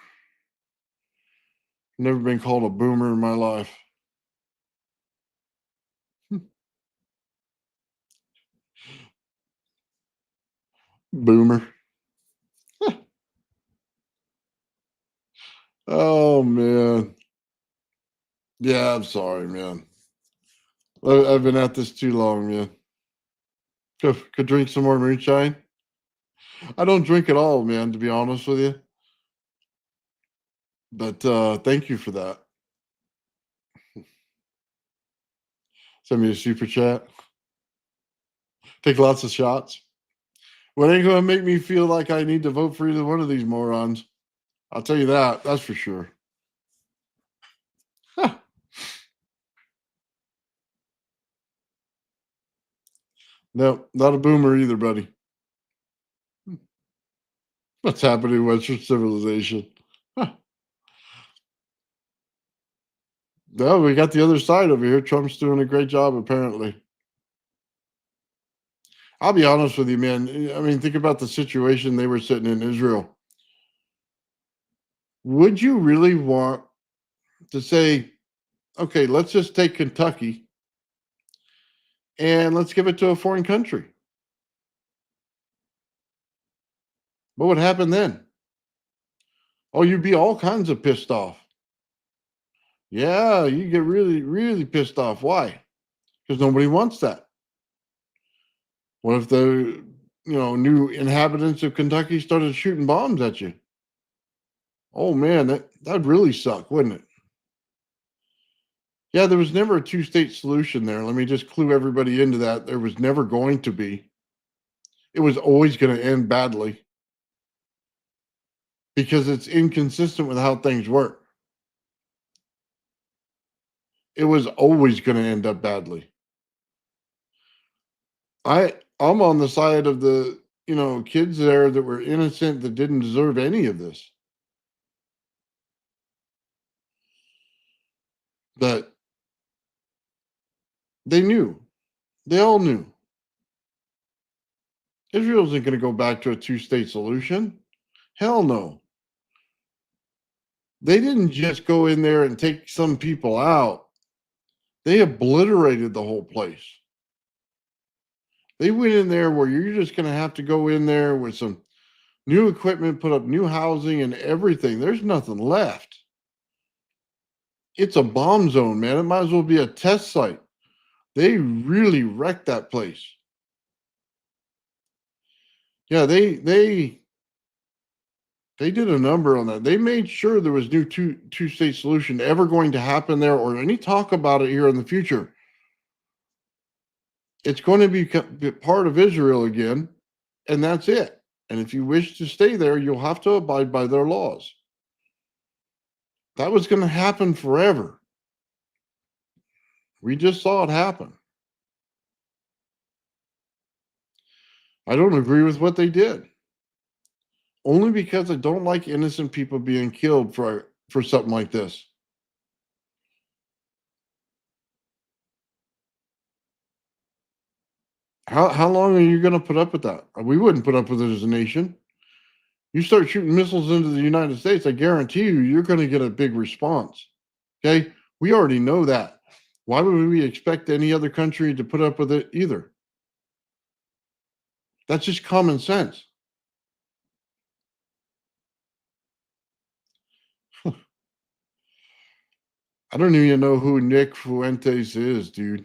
Never been called a boomer in my life. Boomer. Oh man. Yeah, I'm sorry, man. I've been at this too long, man. Could drink some more moonshine. I don't drink at all, man, to be honest with you. But thank you for that. Send me a super chat. Take lots of shots. Well, it ain't going to make me feel like I need to vote for either one of these morons. I'll tell you that. That's for sure. Huh. No, not a boomer either, buddy. What's happening in Western civilization? Huh. No, we got the other side over here. Trump's doing a great job, apparently. I'll be honest with you, man. I mean, think about the situation they were sitting in Israel. Would you really want to say, okay, let's just take Kentucky and let's give it to a foreign country? What would happen then? Oh, you'd be all kinds of pissed off. Yeah, you get really, really pissed off. Why? Because nobody wants that. What if the new inhabitants of Kentucky started shooting bombs at you? Oh man, that'd really suck, wouldn't it? Yeah, there was never a two-state solution there. Let me just clue everybody into that. There was never going to be. It was always going to end badly because it's inconsistent with how things work. It was always going to end up badly. I'm on the side of the, kids there that were innocent that didn't deserve any of this. But they knew. They all knew. Israel isn't going to go back to a two-state solution. Hell no. They didn't just go in there and take some people out. They obliterated the whole place. They went in there where you're just going to have to go in there with some new equipment, put up new housing and everything. There's nothing left. It's a bomb zone, man. It might as well be a test site. They really wrecked that place. Yeah, they did a number on that. They made sure there was no two-state solution ever going to happen there or any talk about it here in the future. It's going to be part of Israel again, and that's it. And if you wish to stay there, you'll have to abide by their laws. That was going to happen forever. We just saw it happen. I don't agree with what they did. Only because I don't like innocent people being killed for something like this. How long are you going to put up with that? We wouldn't put up with it as a nation. You start shooting missiles into the United States, I guarantee you're going to get a big response. Okay? We already know that. Why would we expect any other country to put up with it either? That's just common sense. I don't even know who Nick Fuentes is, dude.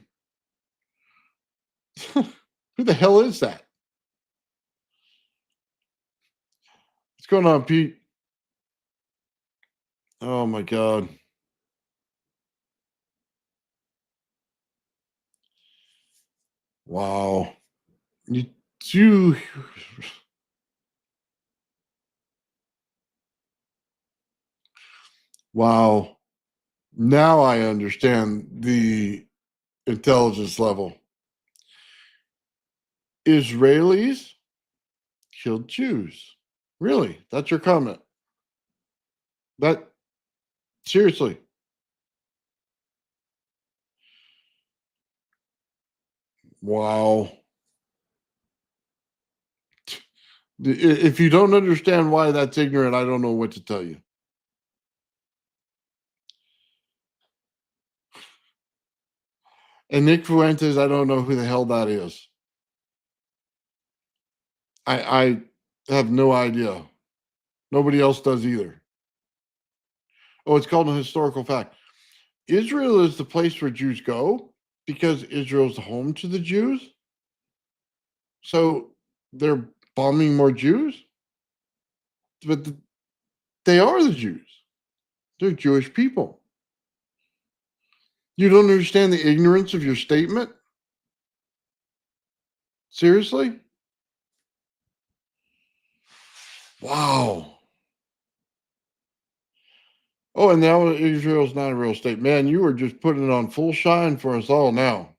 Who the hell is that? What's going on, Pete? Oh my God. Wow. You do. Wow. Now I understand the intelligence level. Israelis killed Jews. Really? That's your comment? That seriously? Wow. If you don't understand why that's ignorant, I don't know what to tell you. And Nick Fuentes, I don't know who the hell that is. I have no idea. Nobody else does either. Oh, it's called a historical fact. Israel is the place where Jews go because Israel's home to the Jews. So they're bombing more Jews, but they are the Jews. They're Jewish people. You don't understand the ignorance of your statement? Seriously? Wow. Oh, and now Israel's not a real state. Man, you are just putting it on full shine for us all now.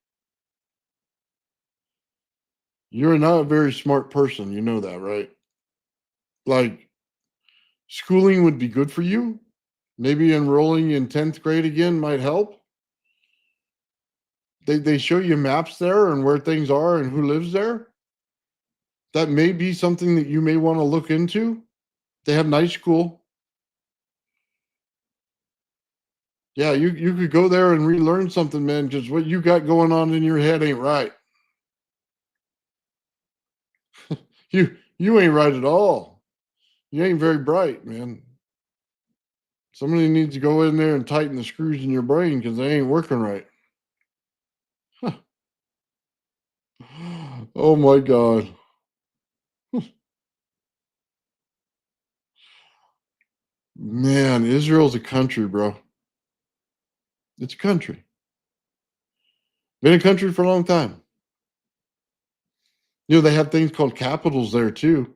You're not a very smart person. You know that, right? Like, schooling would be good for you. Maybe enrolling in 10th grade again might help. They show you maps there and where things are and who lives there. That may be something that you may want to look into. They have night school. Yeah, you could go there and relearn something, man, because what you got going on in your head ain't right. You ain't right at all. You ain't very bright, man. Somebody needs to go in there and tighten the screws in your brain because they ain't working right. Huh. Oh my God. Man, Israel's a country, bro. It's a country. Been a country for a long time. You know, they have things called capitals there too.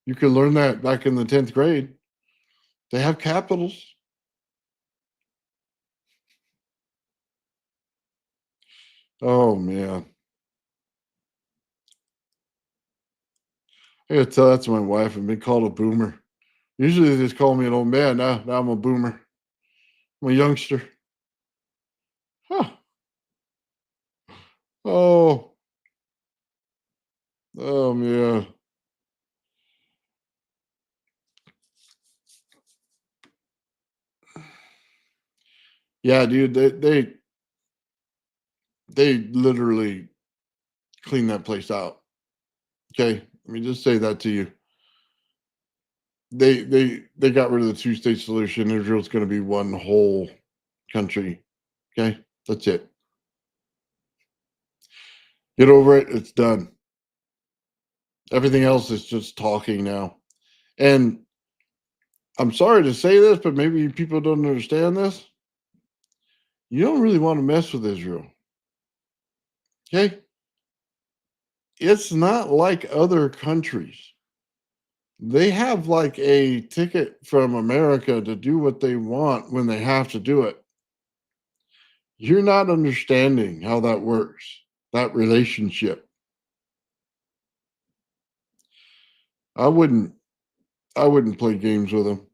You could learn that back in the 10th grade. They have capitals. Oh man. I gotta tell that to my wife. I've been called a boomer. Usually they just call me an old man. Now I'm a boomer. I'm a youngster. Huh. Oh, oh man. Yeah, dude, they literally clean that place out. Okay. Let me just say that to you. They got rid of the two-state solution. Israel's gonna be one whole country. Okay. That's it. Get over it. It's done. Everything else is just talking now. And I'm sorry to say this, but maybe people don't understand this. You don't really want to mess with Israel. Okay? It's not like other countries. They have like a ticket from America to do what they want when they have to do it. You're not understanding how that works, that relationship. I wouldn't I wouldn't play games with them.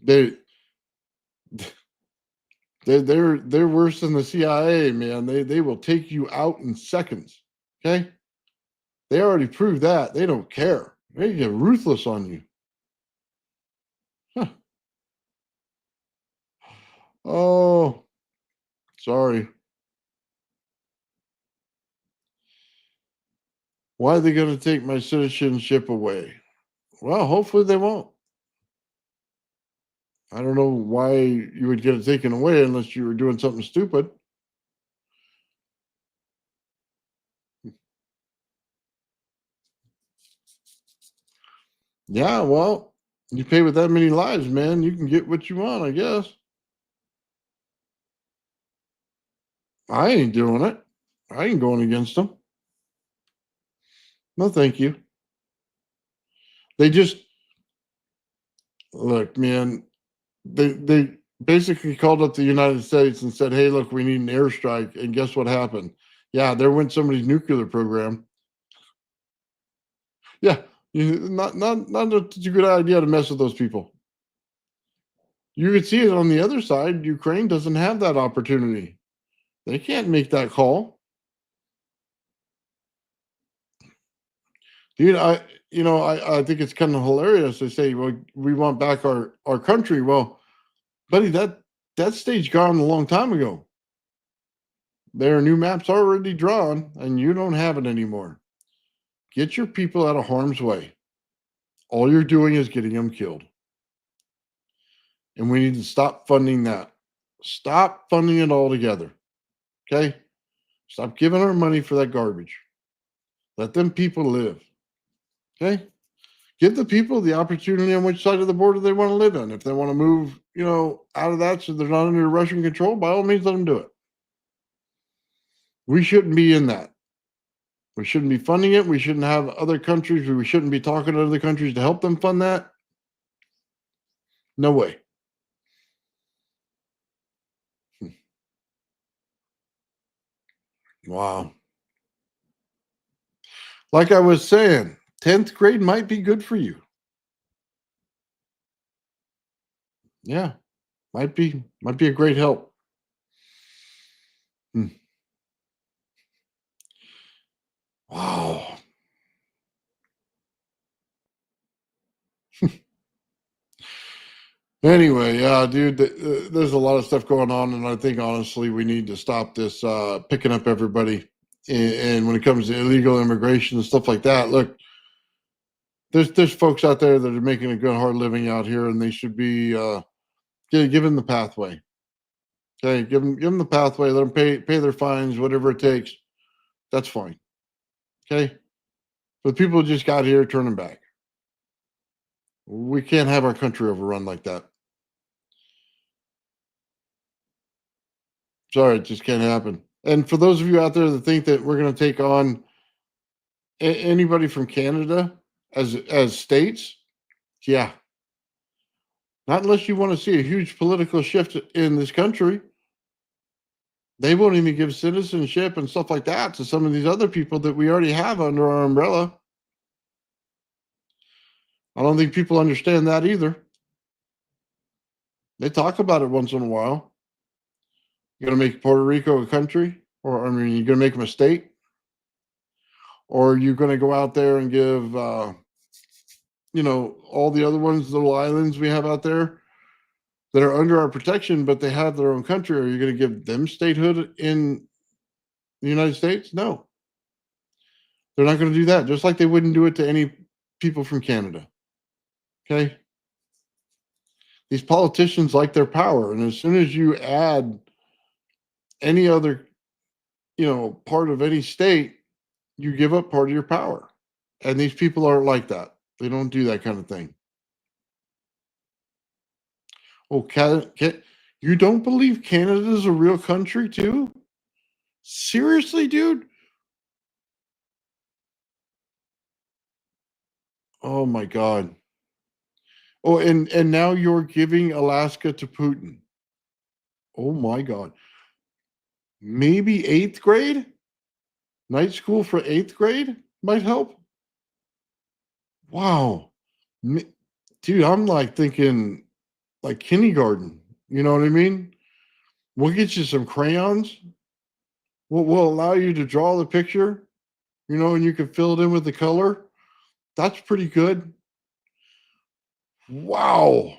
They they're worse than the CIA, man. They will take you out in seconds. Okay? They already proved that. They don't care. They get ruthless on you. Huh. Oh, sorry. Why are they going to take my citizenship away? Well, hopefully they won't. I don't know why you would get it taken away unless you were doing something stupid. Yeah, well, you pay with that many lives, man, you can get what you want, I guess. I ain't doing it. I ain't going against them. No, thank you. They just look, man. They basically called up the United States and said, "Hey, look, we need an airstrike." And guess what happened? Yeah, there went somebody's nuclear program. Yeah, not a good idea to mess with those people. You could see it on the other side. Ukraine doesn't have that opportunity. They can't make that call. Dude, I think it's kind of hilarious. They say, well, we want back our country. Well, buddy, that stage gone a long time ago. There are new maps already drawn, and you don't have it anymore. Get your people out of harm's way. All you're doing is getting them killed. And we need to stop funding that. Stop funding it altogether. Okay? Stop giving our money for that garbage. Let them people live. Okay? Give the people the opportunity on which side of the border they want to live on. If they want to move, out of that so they're not under Russian control, by all means, let them do it. We shouldn't be in that. We shouldn't be funding it. We shouldn't have other countries. We shouldn't be talking to other countries to help them fund that. No way. Wow. Like I was saying, 10th grade might be good for you. Yeah, might be a great help. Hmm. Wow. Anyway, yeah, dude, there's a lot of stuff going on, and I think honestly we need to stop this picking up everybody. And when it comes to illegal immigration and stuff like that, look, there's folks out there that are making a good hard living out here, and they should be give them the pathway. Okay, give them the pathway. Let them pay their fines, whatever it takes. That's fine. Okay, but people who just got here, turn them back. We can't have our country overrun like that. Sorry, it just can't happen. And for those of you out there that think that we're going to take on anybody from Canada as states, yeah, not unless you want to see a huge political shift in this country. They won't even give citizenship and stuff like that to some of these other people that we already have under our umbrella. I don't think people understand that either. They talk about it once in a while. You're going to make Puerto Rico a country, or I mean, you're going to make them a state, or you're going to go out there and give, all the other ones, little islands we have out there that are under our protection, but they have their own country. Are you going to give them statehood in the United States? No, they're not going to do that. Just like they wouldn't do it to any people from Canada. Okay. These politicians like their power. And as soon as you add any other, part of any state, you give up part of your power. And these people aren't like that. They don't do that kind of thing. Oh, you don't believe Canada is a real country too? Seriously, dude? Oh my God. Oh, and now you're giving Alaska to Putin. Oh my God. Maybe eighth grade? Night school for eighth grade might help. Wow. Me- Dude, I'm like thinking like kindergarten. You know what I mean? We'll get you some crayons. We'll allow you to draw the picture, and you can fill it in with the color. That's pretty good. Wow.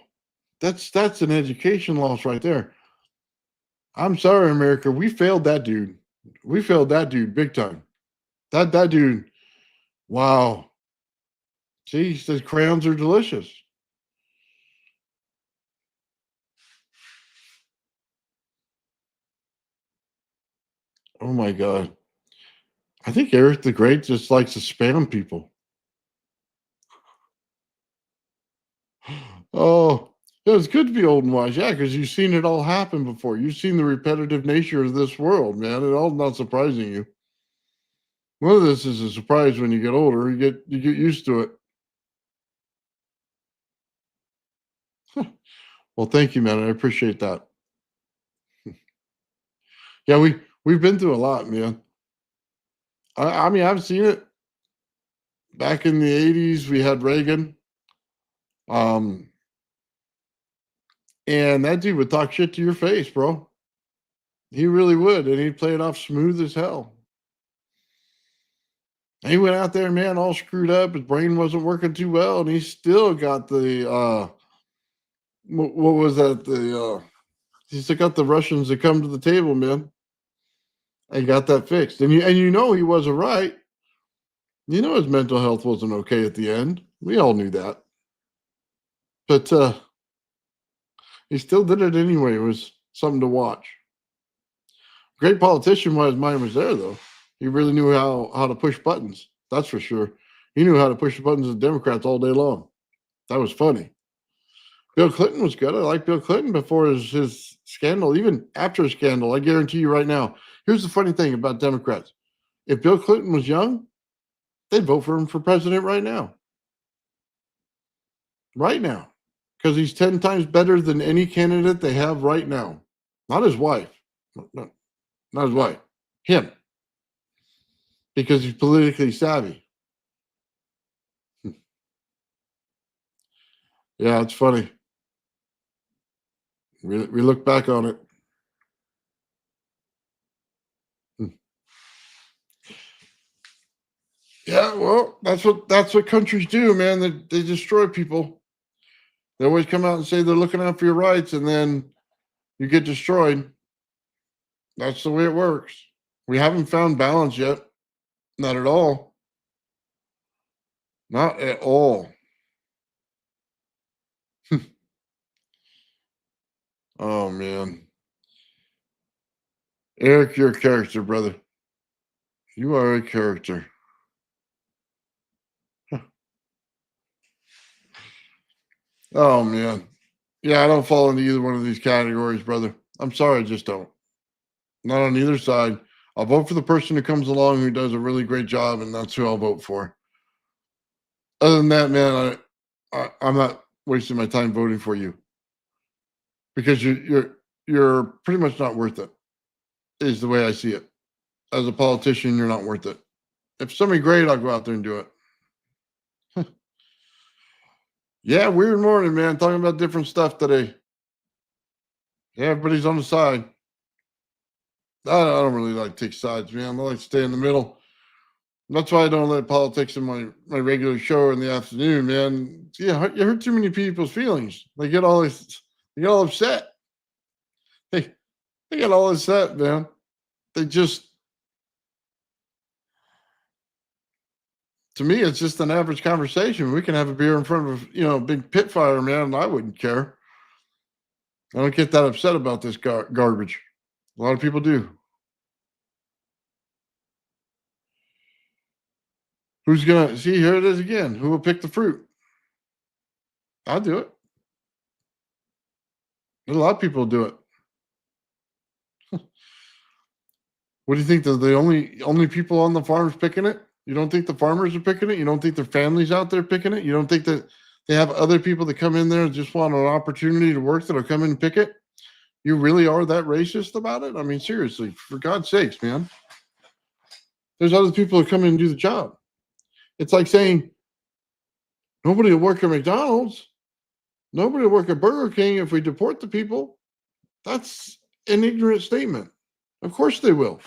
That's an education loss right there. I'm sorry, America. We failed that dude. We failed that dude big time. That dude. Wow. See, he says crayons are delicious. Oh my God. I think Eric the Great just likes to spam people. Oh, yeah, it's good to be old and wise. Yeah, because you've seen it all happen before. You've seen the repetitive nature of this world, man. It all not surprising you. One of this is a surprise when you get older. You get used to it. Well, thank you, man. I appreciate that. Yeah, we've been through a lot, man. I mean, I've seen it back in the '80s. We had Reagan, um, and that dude would talk shit to your face, bro. He really would, and he'd play it off smooth as hell. He went out there, man, all screwed up. His brain wasn't working too well, and he still got the what was that? He still got the Russians to come to the table, man, and got that fixed. And he wasn't right. His mental health wasn't okay at the end. We all knew that, but he still did it anyway. It was something to watch. Great politician while his mind was there, though. He really knew how to push buttons. That's for sure. He knew how to push the buttons of the Democrats all day long. That was funny. Bill Clinton was good. I liked Bill Clinton before his scandal, even after his scandal. I guarantee you right now. Here's the funny thing about Democrats. If Bill Clinton was young, they'd vote for him for president right now. Right now. Because he's 10 times better than any candidate they have right now. Not his wife. No, not his wife. Him. Because he's politically savvy. Yeah, it's funny. We look back on it. Yeah, well, that's what countries do, man. They destroy people. They always come out and say they're looking out for your rights, and then you get destroyed. That's the way it works. We haven't found balance yet. Not at all. Not at all. Oh man. Eric, you're a character, brother. You are a character. Oh man. Yeah, I don't fall into either one of these categories, brother. I'm sorry, I just don't. Not on either side. I'll vote for the person who comes along who does a really great job, and that's who I'll vote for. Other than that, man, I'm not wasting my time voting for you because you're pretty much not worth it. Is the way I see it. As a politician, you're not worth it. If somebody great, I'll go out there and do it. Yeah, weird morning, man. Talking about different stuff today. Yeah, everybody's on the side. I don't really like to take sides, man. I like to stay in the middle. That's why I don't let politics in my regular show in the afternoon, man. Yeah, you hurt too many people's feelings. They get all upset. They get all upset, man. They just, to me, it's just an average conversation. We can have a beer in front of a big pit fire, man, and I wouldn't care. I don't get that upset about this garbage. A lot of people do. Who's gonna see? Here it is again. Who will pick the fruit? I'll do it. A lot of people do it. What do you think? The only people on the farms picking it? You don't think the farmers are picking it? You don't think their families out there picking it? You don't think that they have other people that come in there and just want an opportunity to work that'll come in and pick it? You really are that racist about it? I mean, seriously, for God's sakes, man. There's other people that come in and do the job. It's like saying nobody will work at McDonald's. Nobody will work at Burger King if we deport the people. That's an ignorant statement. Of course they will.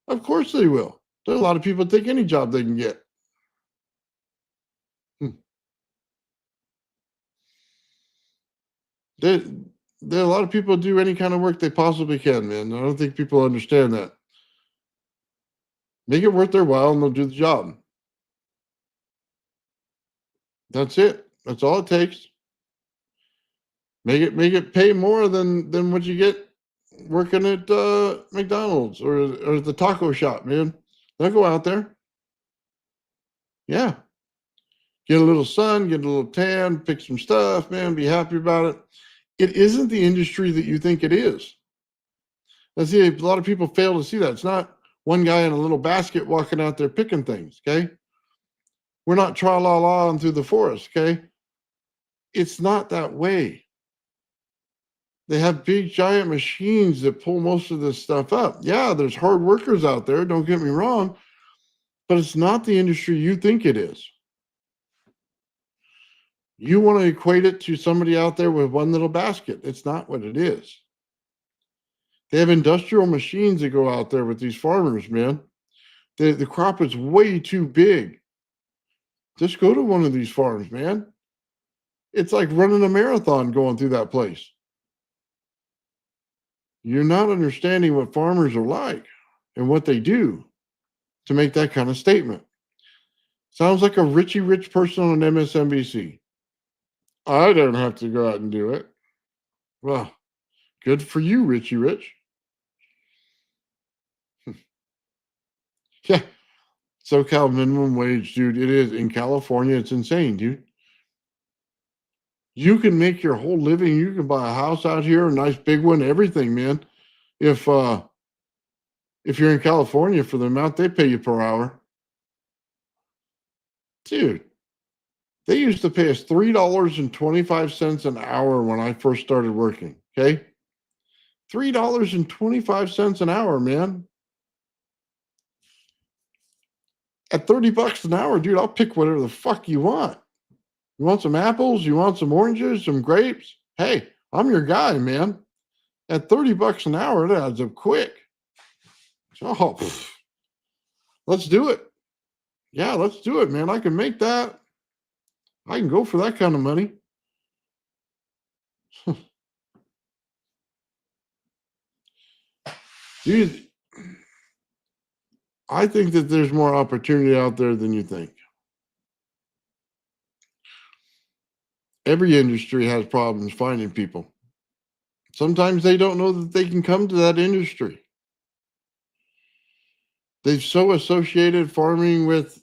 Of course they will. There's a lot of people take any job they can get. There, there are a lot of people do any kind of work they possibly can, man. I don't think people understand that. Make it worth their while and they'll do the job. That's it. That's all it takes. Make it pay more than what you get working at McDonald's or the taco shop, man. They'll go out there. Yeah. Get a little sun, get a little tan, pick some stuff, man, be happy about it. It isn't the industry that you think it is. Let's see, a lot of people fail to see that. It's not one guy in a little basket walking out there picking things, okay? We're not tra-la-la through the forest, okay? It's not that way. They have big giant machines that pull most of this stuff up. Yeah, there's hard workers out there, don't get me wrong, but it's not the industry you think it is. You want to equate it to somebody out there with one little basket. It's not what it is. They have industrial machines that go out there with these farmers, man. The crop is way too big. Just go to one of these farms, man. It's like running a marathon going through that place. You're not understanding what farmers are like and what they do to make that kind of statement. Sounds like a Richie Rich person on MSNBC. I don't have to go out and do it. Well, good for you, Richie Rich. Yeah. SoCal minimum wage, dude. It is in California. It's insane, dude. You can make your whole living. You can buy a house out here, a nice big one, everything, man. If you're in California for the amount they pay you per hour, dude. They used to pay us $3.25 an hour when I first started working. Okay, $3.25 an hour, man. At $30 an hour, dude, I'll pick whatever the fuck you want. You want some apples? You want some oranges? Some grapes? Hey, I'm your guy, man. At $30 an hour, it adds up quick. So, let's do it. Yeah, let's do it, man. I can make that. I can go for that kind of money. Dude, I think that there's more opportunity out there than you think. Every industry has problems finding people. Sometimes they don't know that they can come to that industry. They've so associated farming with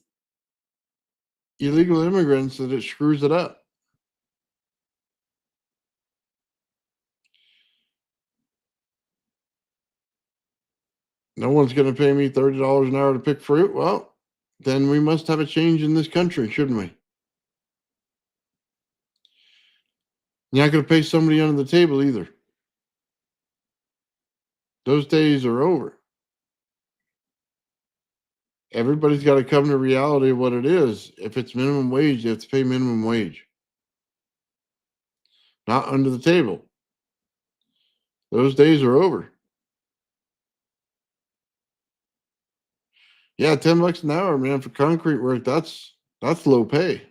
illegal immigrants that it screws it up. No one's going to pay me $30 an hour to pick fruit. Well, then we must have a change in this country, shouldn't we? You're not going to pay somebody under the table either. Those days are over. Everybody's got to come to reality of what it is. If it's minimum wage, you have to pay minimum wage. Not under the table. Those days are over. Yeah, $10 an hour, man, for concrete work, that's low pay.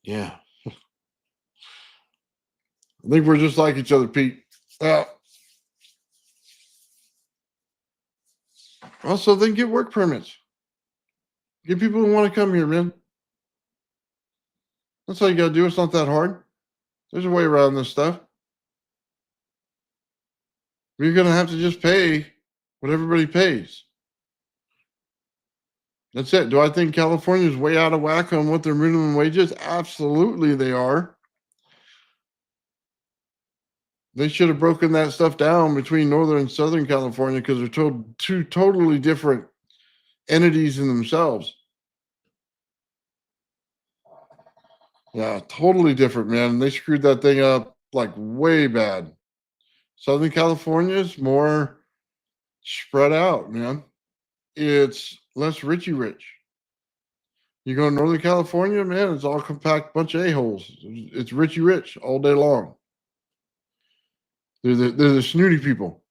Yeah. I think we're just like each other, Pete. Also, then get work permits. Get people who want to come here, man. That's all you got to do. It's not that hard. There's a way around this stuff. You're going to have to just pay what everybody pays. That's it. Do I think California is way out of whack on what their minimum wage is? Absolutely, they are. They should have broken that stuff down between Northern and Southern California because they're two totally different entities in themselves. Yeah, totally different, man. They screwed that thing up like way bad. Southern California is more spread out, man. It's less richy rich. You go to Northern California, man, it's all compact bunch of a-holes. It's richy rich all day long. They're the snooty people.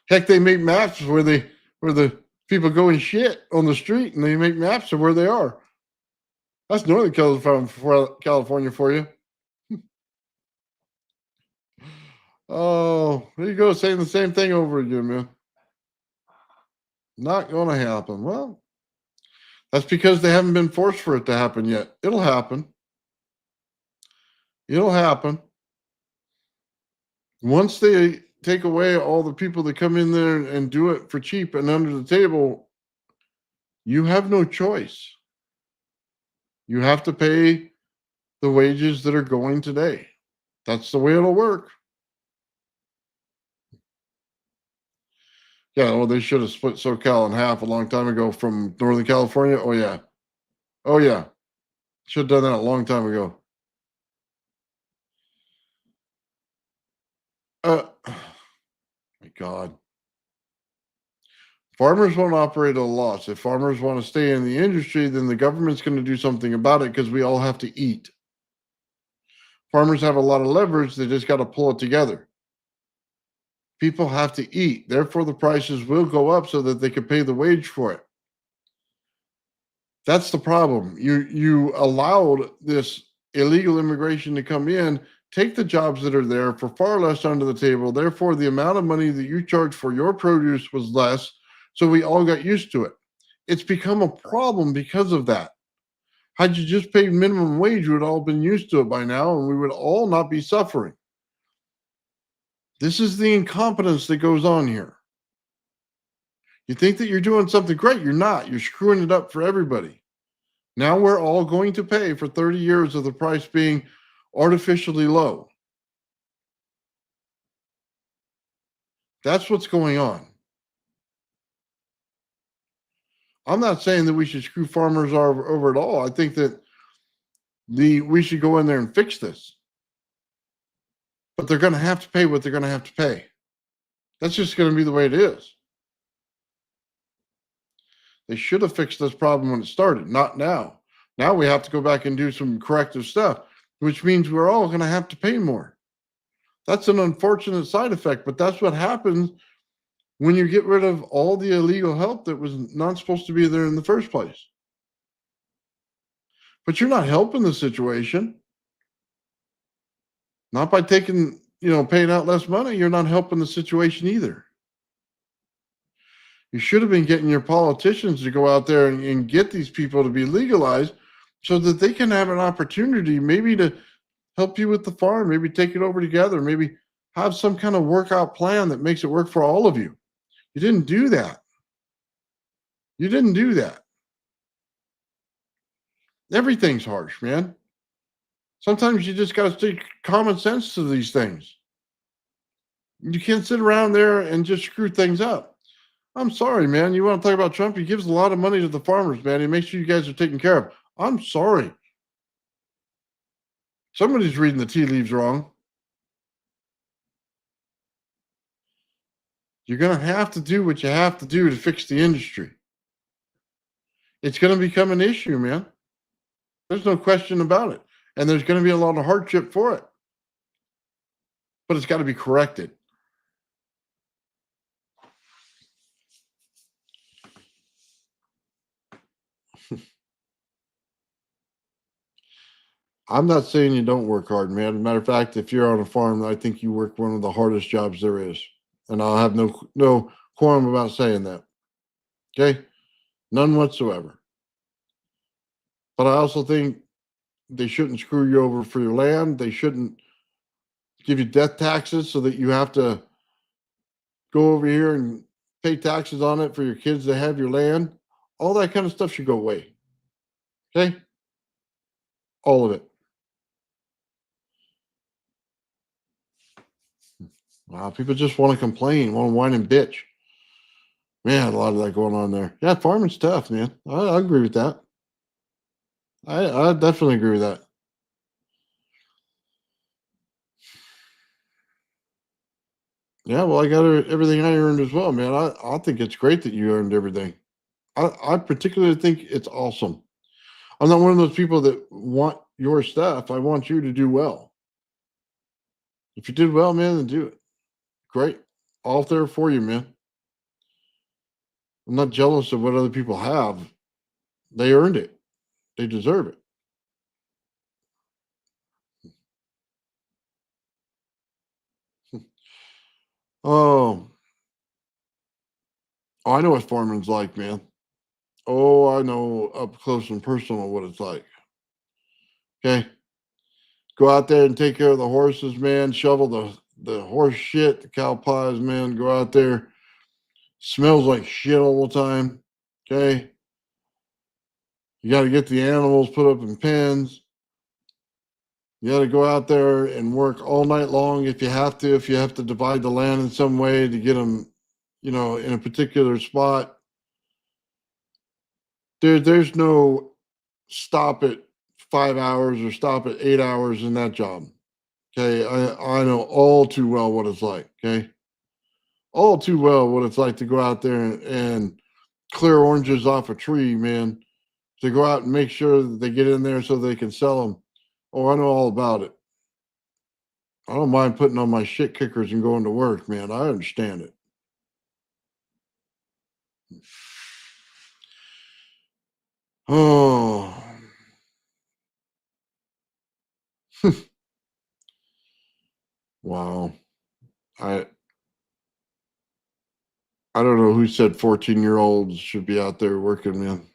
Heck, they make maps where the people go and shit on the street, and they make maps of where they are. That's Northern California for you. Oh, there you go, saying the same thing over again, man. Not going to happen. Well, that's because they haven't been forced for it to happen yet. It'll happen. It'll happen. Once they take away all the people that come in there and do it for cheap and under the table, you have no choice. You have to pay the wages that are going today. That's the way it'll work. Yeah, well, they should have split SoCal in half a long time ago from Northern California. Oh, yeah. Oh, yeah. Should have done that a long time ago. My God. Farmers won't operate at a loss. If farmers want to stay in the industry, then the government's going to do something about it because we all have to eat. Farmers have a lot of leverage. They just got to pull it together. People have to eat. Therefore, the prices will go up so that they can pay the wage for it. That's the problem. You allowed this illegal immigration to come in, take the jobs that are there for far less under the table. Therefore, the amount of money that you charge for your produce was less. So we all got used to it. It's become a problem because of that. Had you just paid minimum wage, we would all been used to it by now, and we would all not be suffering. This is the incompetence that goes on here. You think that you're doing something great. You're not. You're screwing it up for everybody. Now we're all going to pay for 30 years of the price being artificially low. That's what's going on. I'm not saying that we should screw farmers over at all. I think that we should go in there and fix this. But they're going to have to pay what they're going to have to pay. That's just going to be the way it is. They should have fixed this problem when it started, not now. Now we have to go back and do some corrective stuff, which means we're all going to have to pay more. That's an unfortunate side effect, but that's what happens when you get rid of all the illegal help that was not supposed to be there in the first place. But you're not helping the situation. Not by taking, paying out less money, you're not helping the situation either. You should have been getting your politicians to go out there and get these people to be legalized so that they can have an opportunity maybe to help you with the farm, maybe take it over together, maybe have some kind of workout plan that makes it work for all of you. You didn't do that. You didn't do that. Everything's harsh, man. Sometimes you just got to take common sense to these things. You can't sit around there and just screw things up. I'm sorry, man. You want to talk about Trump? He gives a lot of money to the farmers, man. He makes sure you guys are taken care of. I'm sorry. Somebody's reading the tea leaves wrong. You're going to have to do what you have to do to fix the industry. It's going to become an issue, man. There's no question about it. And there's going to be a lot of hardship for it. But it's got to be corrected. I'm not saying you don't work hard, man. As a matter of fact, if you're on a farm, I think you work one of the hardest jobs there is. And I'll have no qualm about saying that. Okay? None whatsoever. But I also think they shouldn't screw you over for your land. They shouldn't give you death taxes so that you have to go over here and pay taxes on it for your kids to have your land. All that kind of stuff should go away. Okay? All of it. Wow, people just want to complain, want to whine and bitch. Man, a lot of that going on there. Yeah, farming's tough, man. I agree with that. I definitely agree with that. Yeah, well, I got everything I earned as well, man. I think it's great that you earned everything. I particularly think it's awesome. I'm not one of those people that want your stuff. I want you to do well. If you did well, man, then do it. Great. All there for you, man. I'm not jealous of what other people have. They earned it. They deserve it. Oh, I know what farming's like, man. Oh, I know up close and personal what it's like. Okay. Go out there and take care of the horses, man. Shovel the horse shit, the cow pies, man. Go out there. Smells like shit all the time. Okay. You got to get the animals put up in pens. You got to go out there and work all night long if you have to. If you have to divide the land in some way to get them, in a particular spot. There's no stop at 5 hours or stop at 8 hours in that job. Okay, I know all too well what it's like. Okay, all too well what it's like to go out there and clear oranges off a tree, man. To go out and make sure that they get in there so they can sell them. Oh, I know all about it. I don't mind putting on my shit kickers and going to work, man. I understand it. Oh, wow. I I don't know who said 14-year-olds should be out there working, man.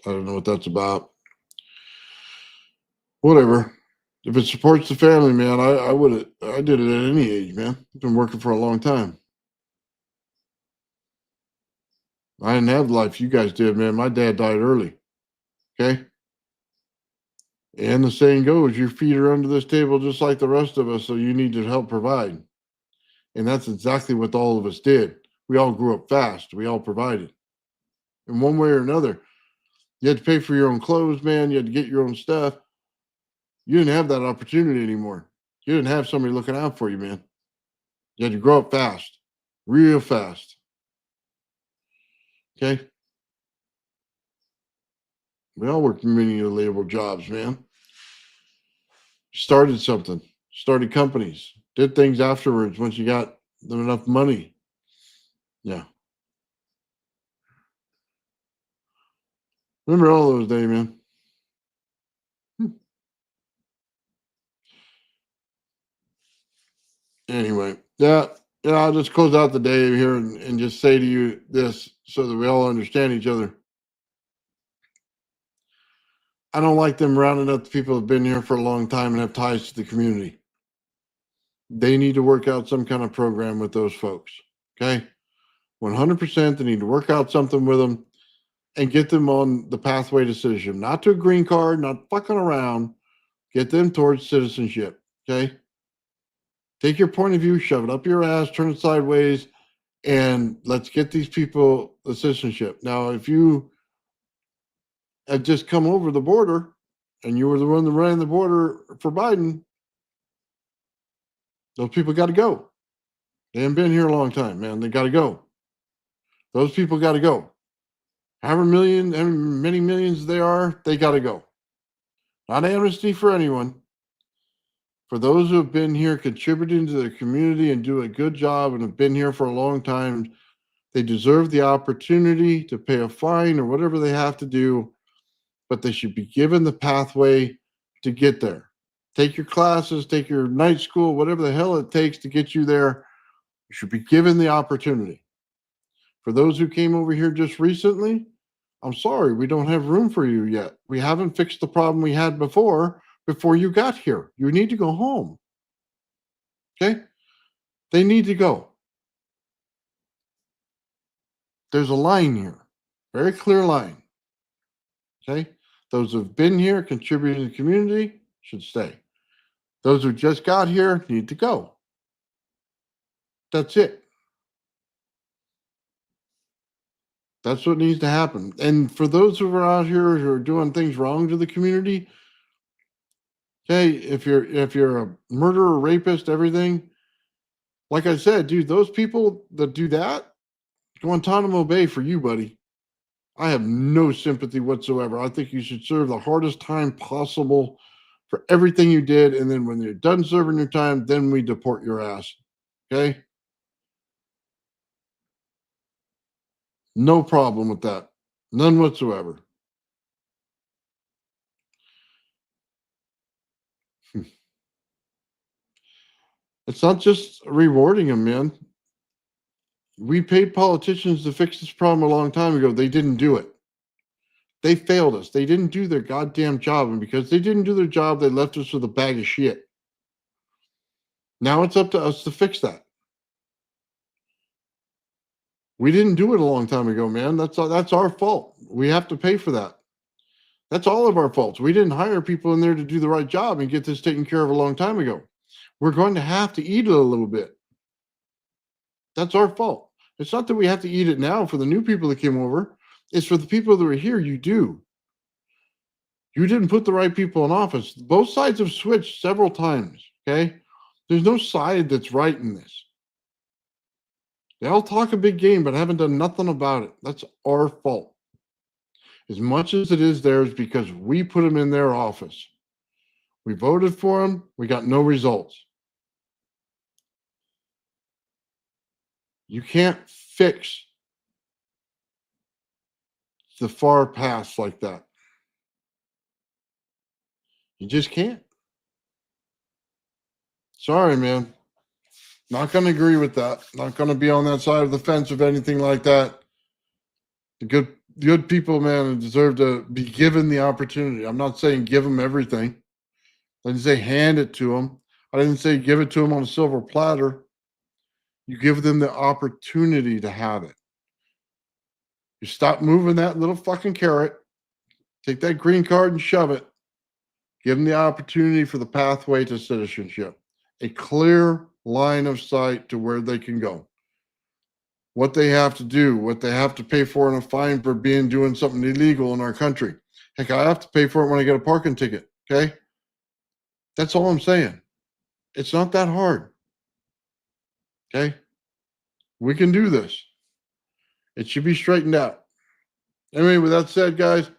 I don't know what that's about. Whatever. If it supports the family, man, I did it at any age, man. I've been working for a long time. I didn't have the life you guys did, man. My dad died early. Okay. And the saying goes, your feet are under this table just like the rest of us, so you need to help provide. And that's exactly what all of us did. We all grew up fast. We all provided in one way or another. You had to pay for your own clothes, man. You had to get your own stuff. You didn't have that opportunity anymore. You didn't have somebody looking out for you, man. You had to grow up fast, real fast. Okay. We all worked many labor jobs, man. Started something, started companies, did things afterwards once you got enough money. Yeah. Remember all those days, man. Hmm. Anyway, yeah. Yeah, I'll just close out the day here and just say to you this so that we all understand each other. I don't like them rounding up the people who've been here for a long time and have ties to the community. They need to work out some kind of program with those folks. Okay. 100%. They need to work out something with them and get them on the pathway to citizenship, not to a green card, not fucking around. Get them towards citizenship. Okay. Take your point of view, shove it up your ass, turn it sideways, and let's get these people the citizenship. Now, if you had just come over the border and you were the one that ran the border for Biden, those people got to go. They haven't been here a long time, man. They got to go. Those people got to go. However many millions they are, they got to go. Not amnesty for anyone. For those who have been here contributing to the community and do a good job and have been here for a long time, they deserve the opportunity to pay a fine or whatever they have to do, but they should be given the pathway to get there. Take your classes, take your night school, whatever the hell it takes to get you there. You should be given the opportunity. For those who came over here just recently, I'm sorry, we don't have room for you yet. We haven't fixed the problem we had before you got here. You need to go home. Okay? They need to go. There's a line here, very clear line. Okay? Those who've been here, contributed to the community, should stay. Those who just got here need to go. That's it. That's what needs to happen. And for those who are out here who are doing things wrong to the community, okay, if you're a murderer, rapist, everything, like I said, dude, those people that do that, Guantanamo Bay for you, buddy. I have no sympathy whatsoever. I think you should serve the hardest time possible for everything you did. And then when you're done serving your time, then we deport your ass. Okay? No problem with that. None whatsoever. It's not just rewarding them, man. We paid politicians to fix this problem a long time ago. They didn't do it. They failed us. They didn't do their goddamn job. And because they didn't do their job, they left us with a bag of shit. Now it's up to us to fix that. We didn't do it a long time ago, man. That's our fault. We have to pay for that. That's all of our faults. We didn't hire people in there to do the right job and get this taken care of a long time ago. We're going to have to eat it a little bit. That's our fault. It's not that we have to eat it now for the new people that came over. It's for the people that are here. You do. You didn't put the right people in office. Both sides have switched several times. Okay. There's no side that's right in this. They all talk a big game, but haven't done nothing about it. That's our fault. As much as it is theirs because we put them in their office. We voted for them. We got no results. You can't fix the far past like that. You just can't. Sorry, man. Not going to agree with that. Not going to be on that side of the fence of anything like that. The good people, man, deserve to be given the opportunity. I'm not saying give them everything. I didn't say hand it to them. I didn't say give it to them on a silver platter. You give them the opportunity to have it. You stop moving that little fucking carrot, take that green card and shove it, give them the opportunity for the pathway to citizenship, a clear line of sight to where they can go, what they have to do, what they have to pay for in a fine for doing something illegal in our country. Heck, I have to pay for it when I get a parking ticket. Okay. That's all I'm saying. It's not that hard. Okay. We can do this. It should be straightened out. Anyway, with that said, guys,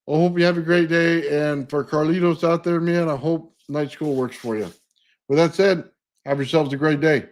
I hope you have a great day. And for Carlitos out there, man, I hope night school works for you. With that said, have yourselves a great day.